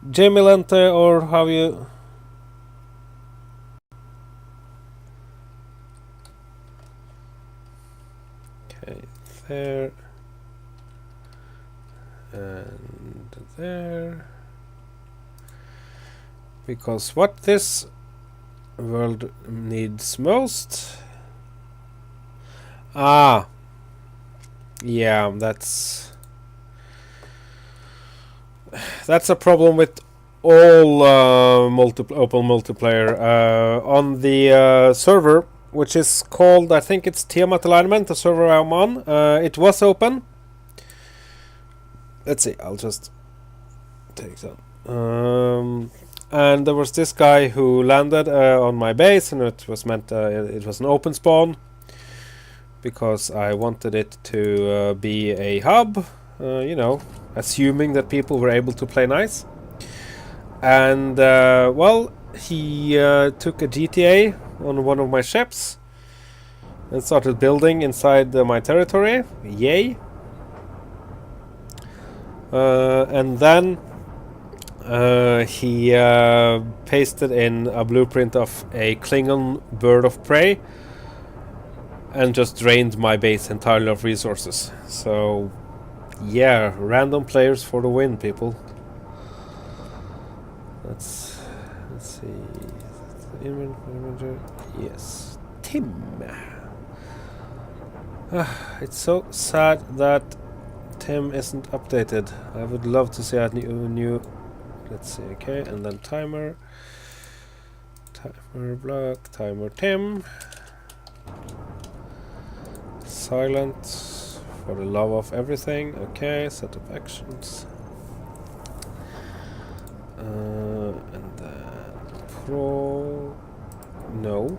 Jamie Lente, or how you... Okay, there. And there. Because what this world needs most... Ah! Yeah, that's a problem with all open multiplayer. On the server, which is called, I think it's Tiamat Alignment, the server I'm on, it was open. Let's see, I'll just take that. And there was this guy who landed on my base, and it was meant it was an open spawn because I wanted it to be a hub, you know, assuming that people were able to play nice. And well, he took a GTA on one of my ships and started building inside my territory. Yay! And then he pasted in a blueprint of a Klingon bird of prey and just drained my base entirely of resources. So yeah, random players for the win, people. Let's see. Imager. Yes, Tim. It's so sad that Tim isn't updated. I would love to see a new. Let's see. Okay, and then timer block, timer Tim. Silent for the love of everything. Okay, set up actions. And then pro. No.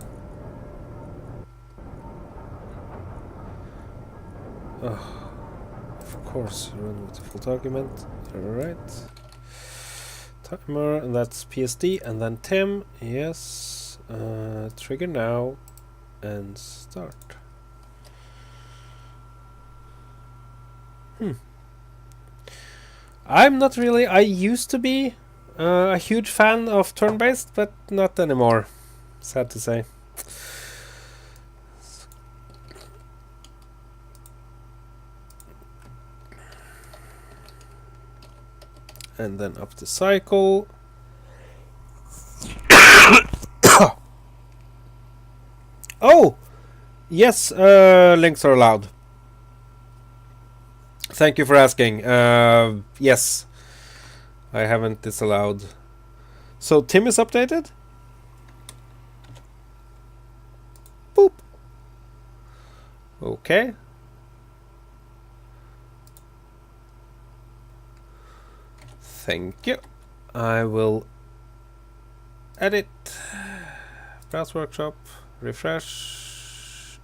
Of course, run with the full argument. Alright. Timer, and that's PSD, and then Tim. Yes. Trigger now, and start. I'm not really. I used to be a huge fan of turn-based, but not anymore. Sad to say. And then up the cycle. Oh! Yes, links are allowed. Thank you for asking. Yes. I haven't disallowed. So Tim is updated? Boop. Okay. Thank you. I will edit. Browse workshop. Refresh.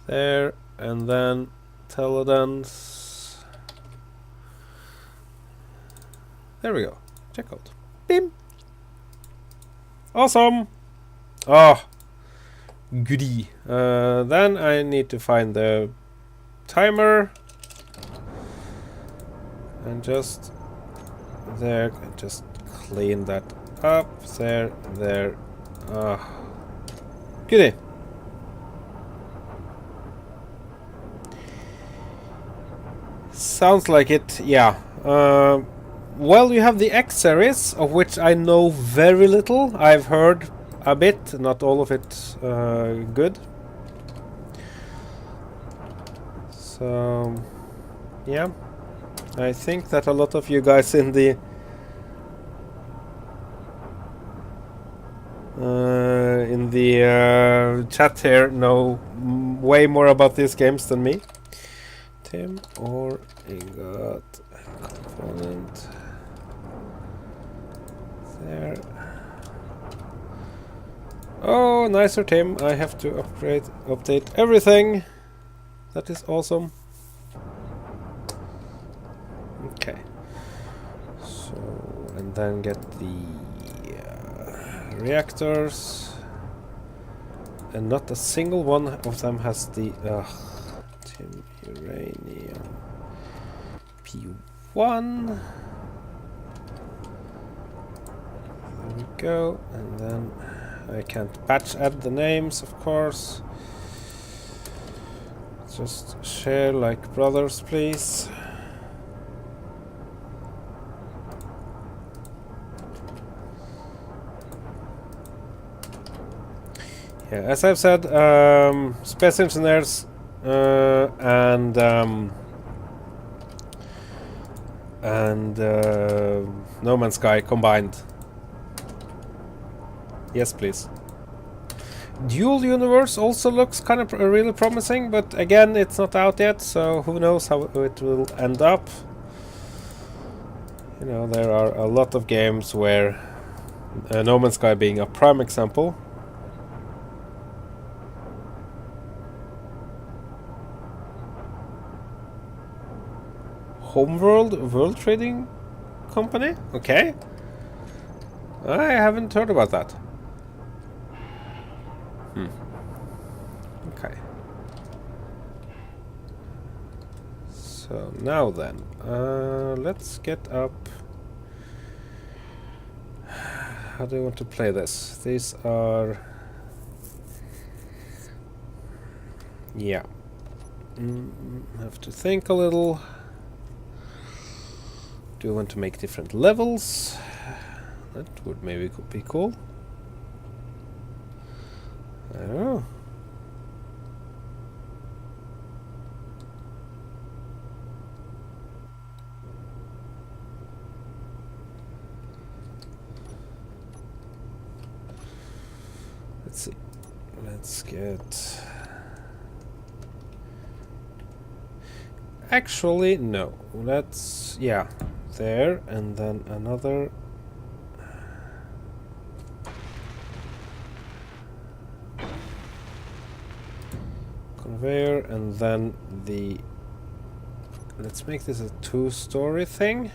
There. And then Teledance. There we go. Check out. Bim. Awesome. Oh. Goody. Then I need to find the timer. And just there, just clean that up. There. Goody. Sounds like it, yeah. Well, you have the X series, of which I know very little. I've heard a bit, not all of it good. So, yeah. I think that a lot of you guys in the chat here know way more about these games than me. Tim or ingot component there. Oh, nicer Tim. I have to update everything. That is awesome. Okay. So, and then get the reactors. And not a single one of them has the Tim uranium P1. There we go. And then I can't batch add the names, of course. Just share like brothers, please. Yeah, as I've said, Space Engineers and No Man's Sky combined. Yes, please. Dual Universe also looks kind of really promising, but again, it's not out yet, so who knows how it will end up. You know, there are a lot of games where No Man's Sky being a prime example. Homeworld World Trading Company? Okay. I haven't heard about that. Okay. So now then, let's get up. How do you want to play this? These are... Yeah. Have to think a little. Do you want to make different levels? That would maybe be cool. I don't know. Let's see. Let's get... Actually, no. Let's... Yeah. There. And then another... Conveyor. And then the... Let's make this a two-story thing.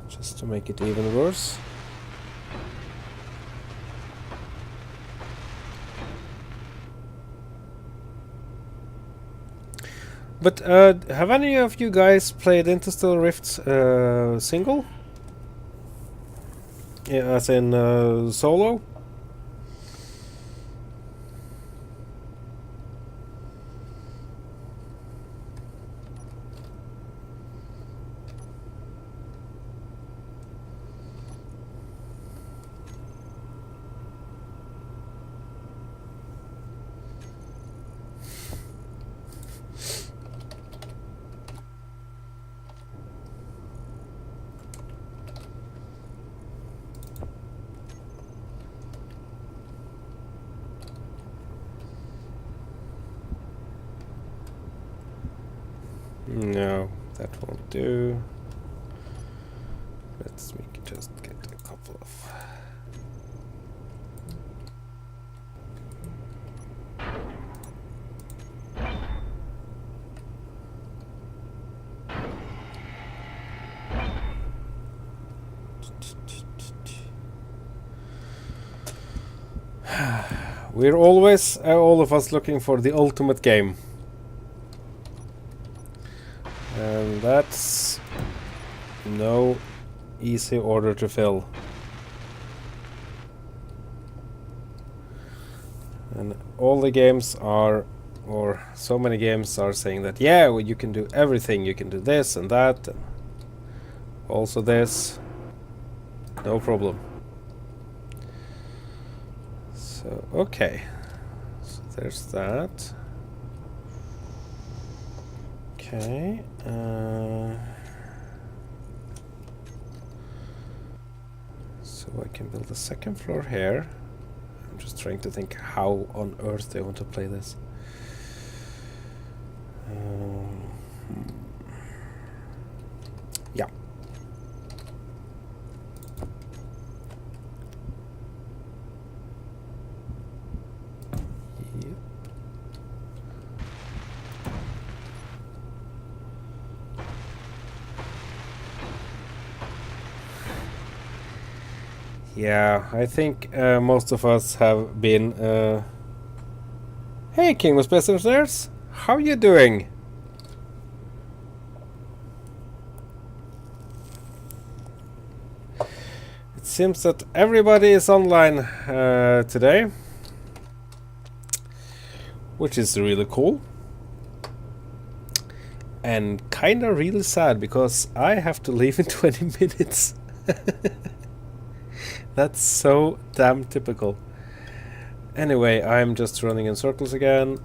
Just to make it even worse. But have any of you guys played Interstellar Rift's single? Yeah, as in solo? No, that won't do. Let's just get a couple of... We're always, all of us, looking for the ultimate game. And that's no easy order to fill. And all the games are, or so many games are saying that, yeah, well, you can do everything. You can do this and that, and also this. No problem. So, okay. So there's that. Okay. So I can build a second floor here. I'm just trying to think how on earth they want to play this. Yeah. Yeah, I think most of us have been... Hey, Kingdom Space Engineers! How you doing? It seems that everybody is online today, which is really cool. And kinda really sad, because I have to leave in 20 minutes. That's so damn typical. Anyway, I'm just running in circles again.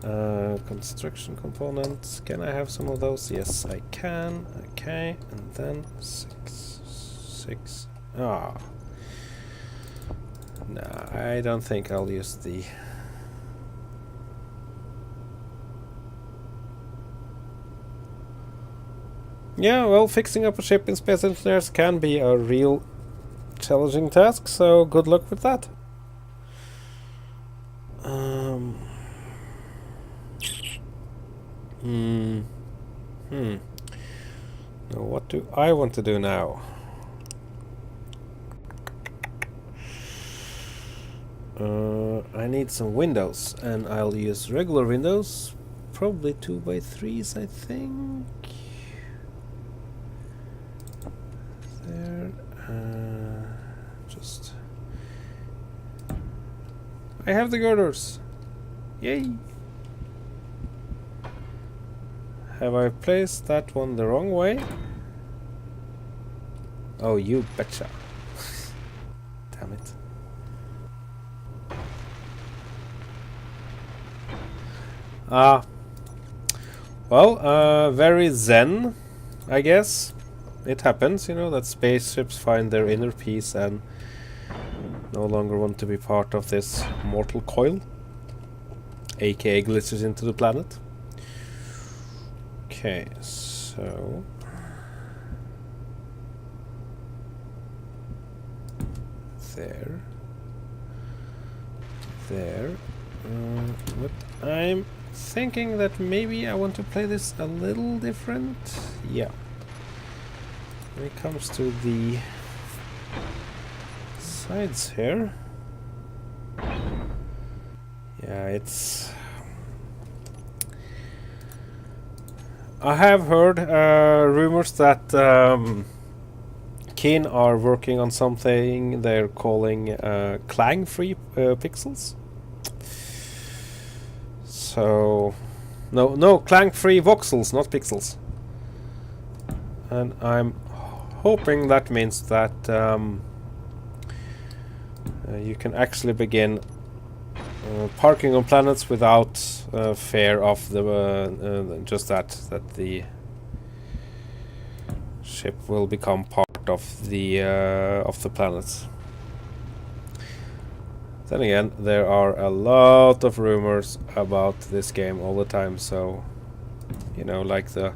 Construction components. Can I have some of those? Yes, I can. Okay, and then 6. Ah. Nah, I don't think I'll use the... Yeah, well, fixing up a ship in Space Engineers can be a real challenging task, so good luck with that. Now, what do I want to do now? I need some windows, and I'll use regular windows, probably 2x3s, I think. There, just... I have the girders! Yay! Have I placed that one the wrong way? Oh, you betcha. Damn it. Well, very zen, I guess. It happens, you know, that spaceships find their inner peace and no longer want to be part of this mortal coil, aka glitches into the planet. Okay, so... There. But I'm thinking that maybe I want to play this a little different. Yeah. When it comes to the sides here, yeah, it's... I have heard rumors that Keen are working on something they're calling clang-free pixels. So, no, clang-free voxels, not pixels. And I'm hoping that means that you can actually begin parking on planets without fear of the just that the ship will become part of the planets. Then again, there are a lot of rumors about this game all the time, so you know, like the...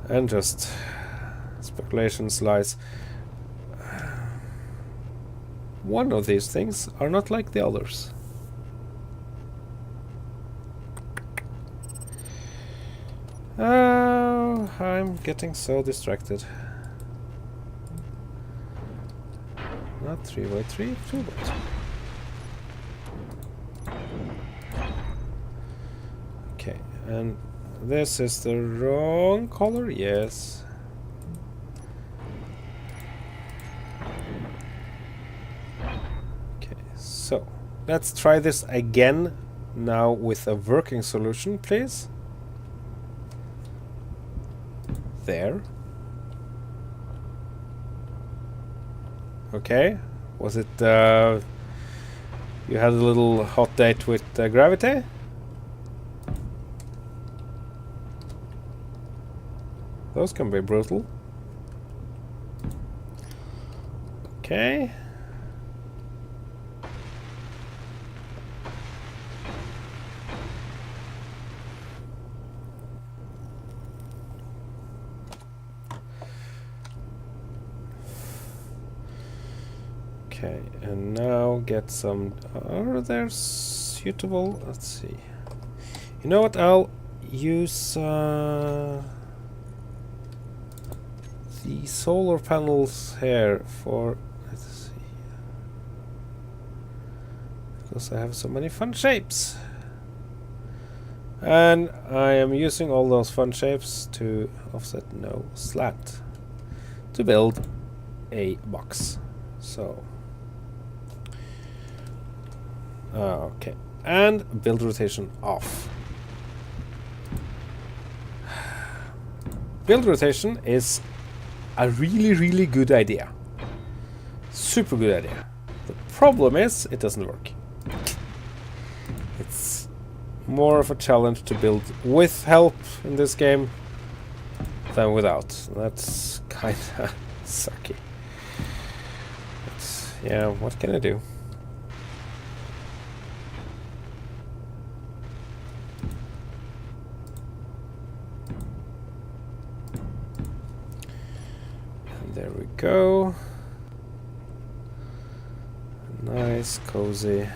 and just speculations, lies. One of these things are not like the others. Oh, I'm getting so distracted. Not 3x3, 2x2. Okay, and this is the wrong color, yes. Okay, so let's try this again now with a working solution, please. There. Okay, was it you had a little hot date with gravity? Those can be brutal. Okay. Okay, and now get some... Are there suitable? Let's see. You know what? I'll use the solar panels here for... Let's see. because I have so many fun shapes. And I am using all those fun shapes to offset no slant to build a box. So okay, and build rotation off. Build rotation is a really good idea. Super good idea. The problem is it doesn't work. It's more of a challenge to build with help in this game than without. That's kinda sucky. But yeah, what can I do? And there we go. Nice, cozy.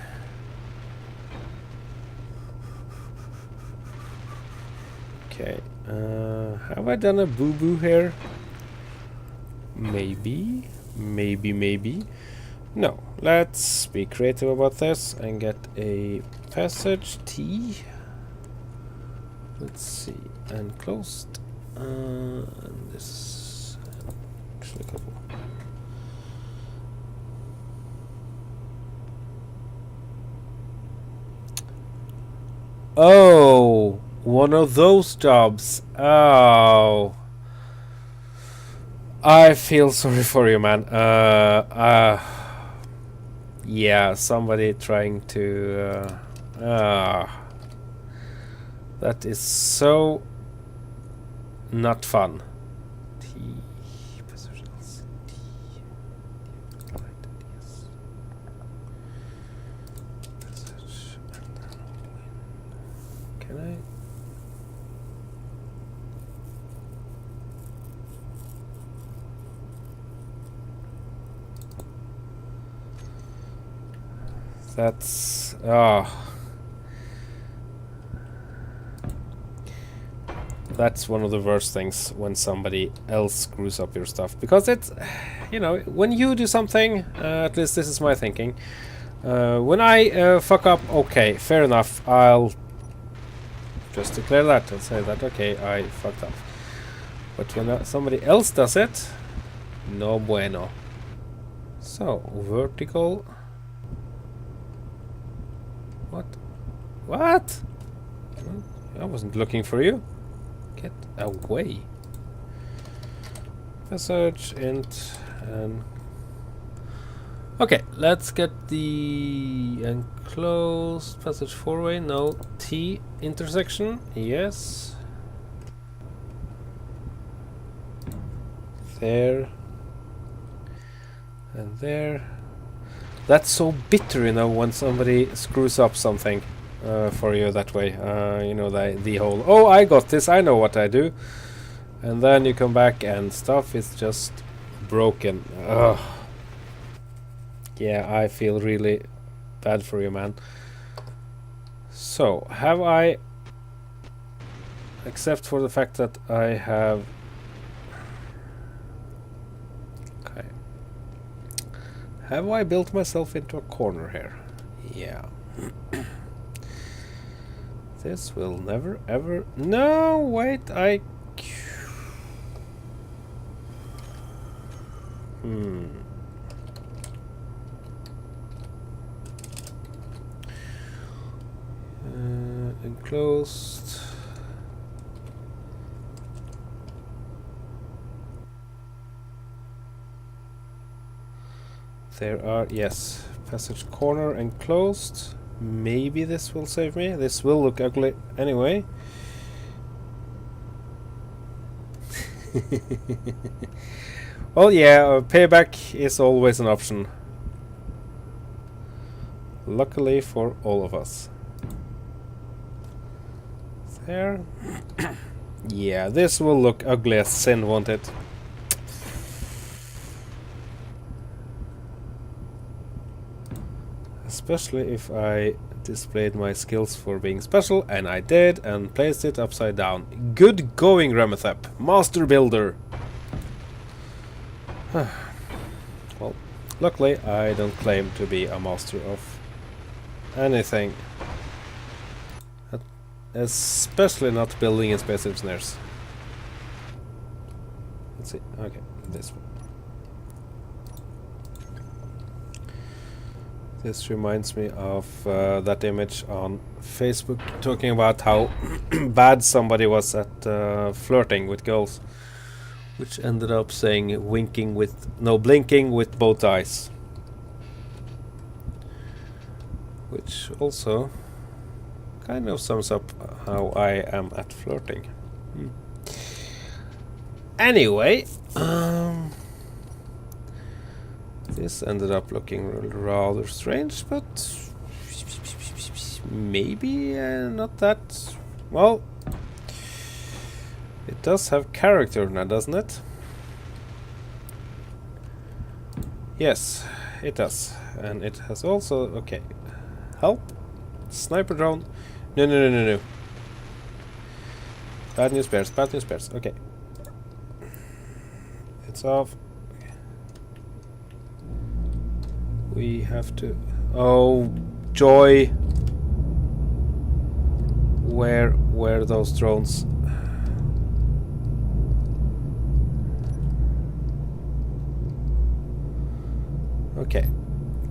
Okay, have I done a boo-boo here? Maybe. No, let's be creative about this and get a passage T. Let's see, and closed. And this, actually a couple. Oh, one of those jobs. Oh, I feel sorry for you, man. Yeah, somebody trying to. That is so not fun. T positions. T. Right, yes. Passage and then win. Can I? That's that's one of the worst things when somebody else screws up your stuff, because it's, you know, when you do something, at least this is my thinking, when I fuck up, okay, fair enough, I'll just declare that and say that, okay, I fucked up. But when somebody else does it, no bueno. So, vertical. What? I wasn't looking for you. Get away. Passage, int, and... Okay, let's get the enclosed passage 4-way. No. T intersection. Yes. There. And there. That's so bitter, you know, when somebody screws up something for you that way. You know, the whole, oh, I got this, I know what I do. And then you come back and stuff is just broken. Ugh. Yeah, I feel really bad for you, man. So, have I, except for the fact that I have... Okay. Have I built myself into a corner here? Yeah. This will never ever... No, wait, I... Enclosed. There are, yes, passage corner enclosed. Maybe this will save me. This will look ugly anyway. Well, yeah, payback is always an option. Luckily for all of us. There. Yeah, this will look ugly as sin, won't it? Especially if I displayed my skills for being special, and I did, and placed it upside down. Good going, Ramethep, master builder. Well, luckily I don't claim to be a master of anything. Especially not building in Space Engineers. Let's see. Okay, this one. This reminds me of that image on Facebook talking about how bad somebody was at flirting with girls, which ended up saying blinking with both eyes. Which also kind of sums up how I am at flirting. Anyway, this ended up looking rather strange, but maybe not that... Well, it does have character now, doesn't it? Yes, it does. And it has also... Okay. Help. Sniper drone. No. Bad news bears, bad news bears. Okay. It's off. We have to... Oh, joy. Where were those drones? Okay.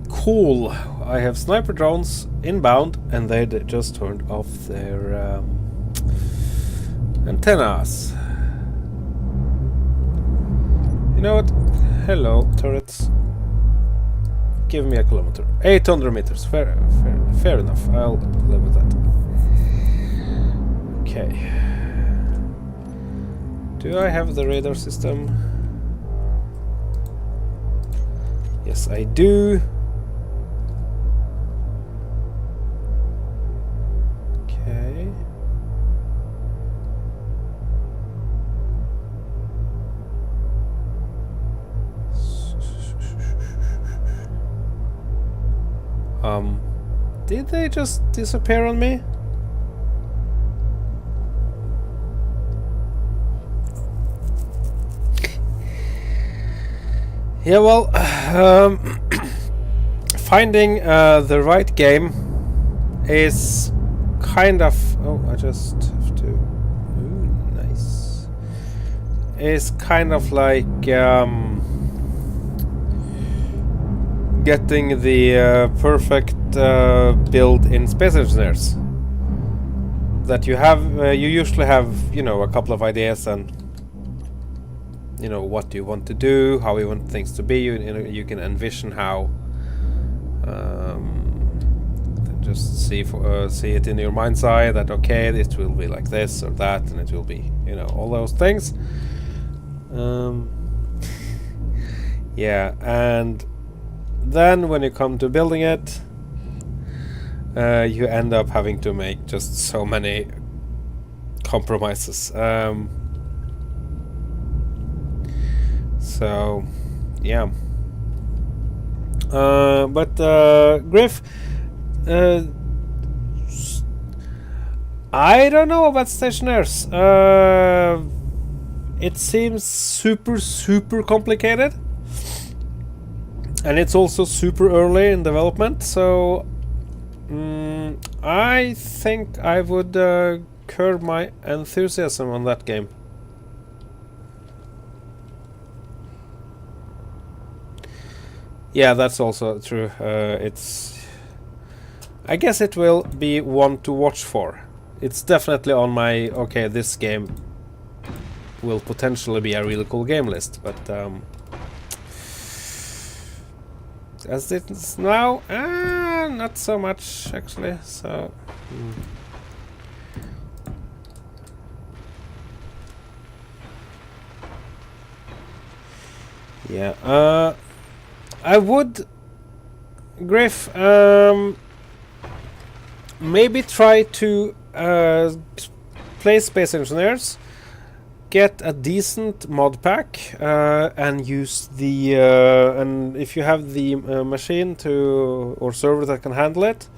Cool. I have sniper drones inbound and they just turned off their antennas. You know what? Hello, turrets. Give me a kilometer. 800 meters. Fair enough. I'll live with that. Okay. Do I have the radar system? Yes, I do. Okay. Did they just disappear on me? Yeah, well, finding the right game is kind of... Oh, I just have to... Ooh, nice. Is kind of like getting the perfect build in Space Engineers. That you have, you usually have, you know, a couple of ideas and, you know, what you want to do, how you want things to be. You can envision how. Just see it in your mind's eye that okay, this will be like this or that, and it will be, you know, all those things. Yeah, and then when you come to building it, you end up having to make just so many compromises. So, yeah. But Griff, I don't know about stationaires. It seems super complicated. And it's also super early in development, so I think I would curb my enthusiasm on that game. Yeah, that's also true. I guess it will be one to watch for. It's definitely on my, okay, this game will potentially be a really cool game list, but as it is now, not so much actually. So yeah, I would, Griff, maybe try to play Space Engineers, get a decent mod pack, and use the and if you have the machine to or server that can handle it,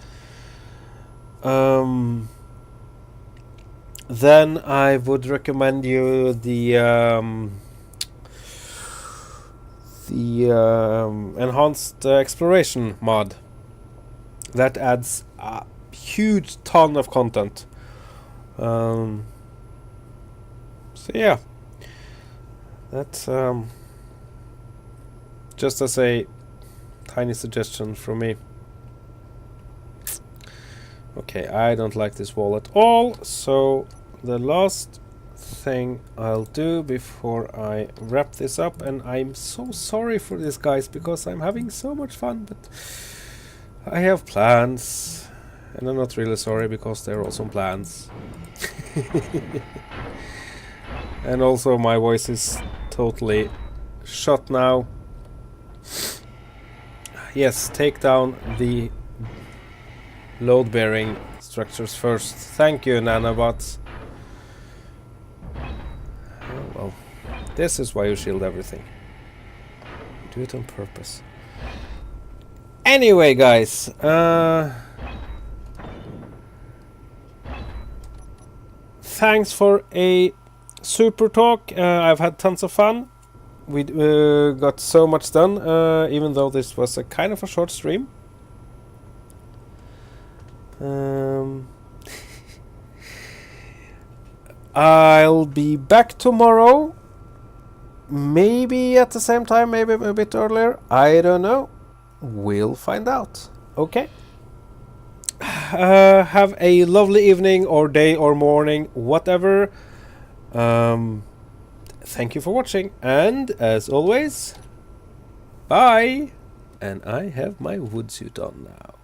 then I would recommend you the enhanced exploration mod that adds a huge ton of content. So yeah, that's just as a tiny suggestion from me. Okay, I don't like this wall at all, so the last thing I'll do before I wrap this up, and I'm so sorry for this, guys, because I'm having so much fun, but I have plans, and I'm not really sorry because they're awesome plans. And also my voice is totally shut now. Yes, take down the load-bearing structures first. Thank you, nanobots. Oh, well, this is why you shield everything. You do it on purpose. Anyway, guys, thanks for a super talk. I've had tons of fun. We got so much done, even though this was a kind of a short stream. I'll be back tomorrow. Maybe at the same time, maybe a bit earlier. I don't know. We'll find out. Okay. Have a lovely evening or day or morning, whatever. Thank you for watching, and as always, bye. And I have my wood suit on now.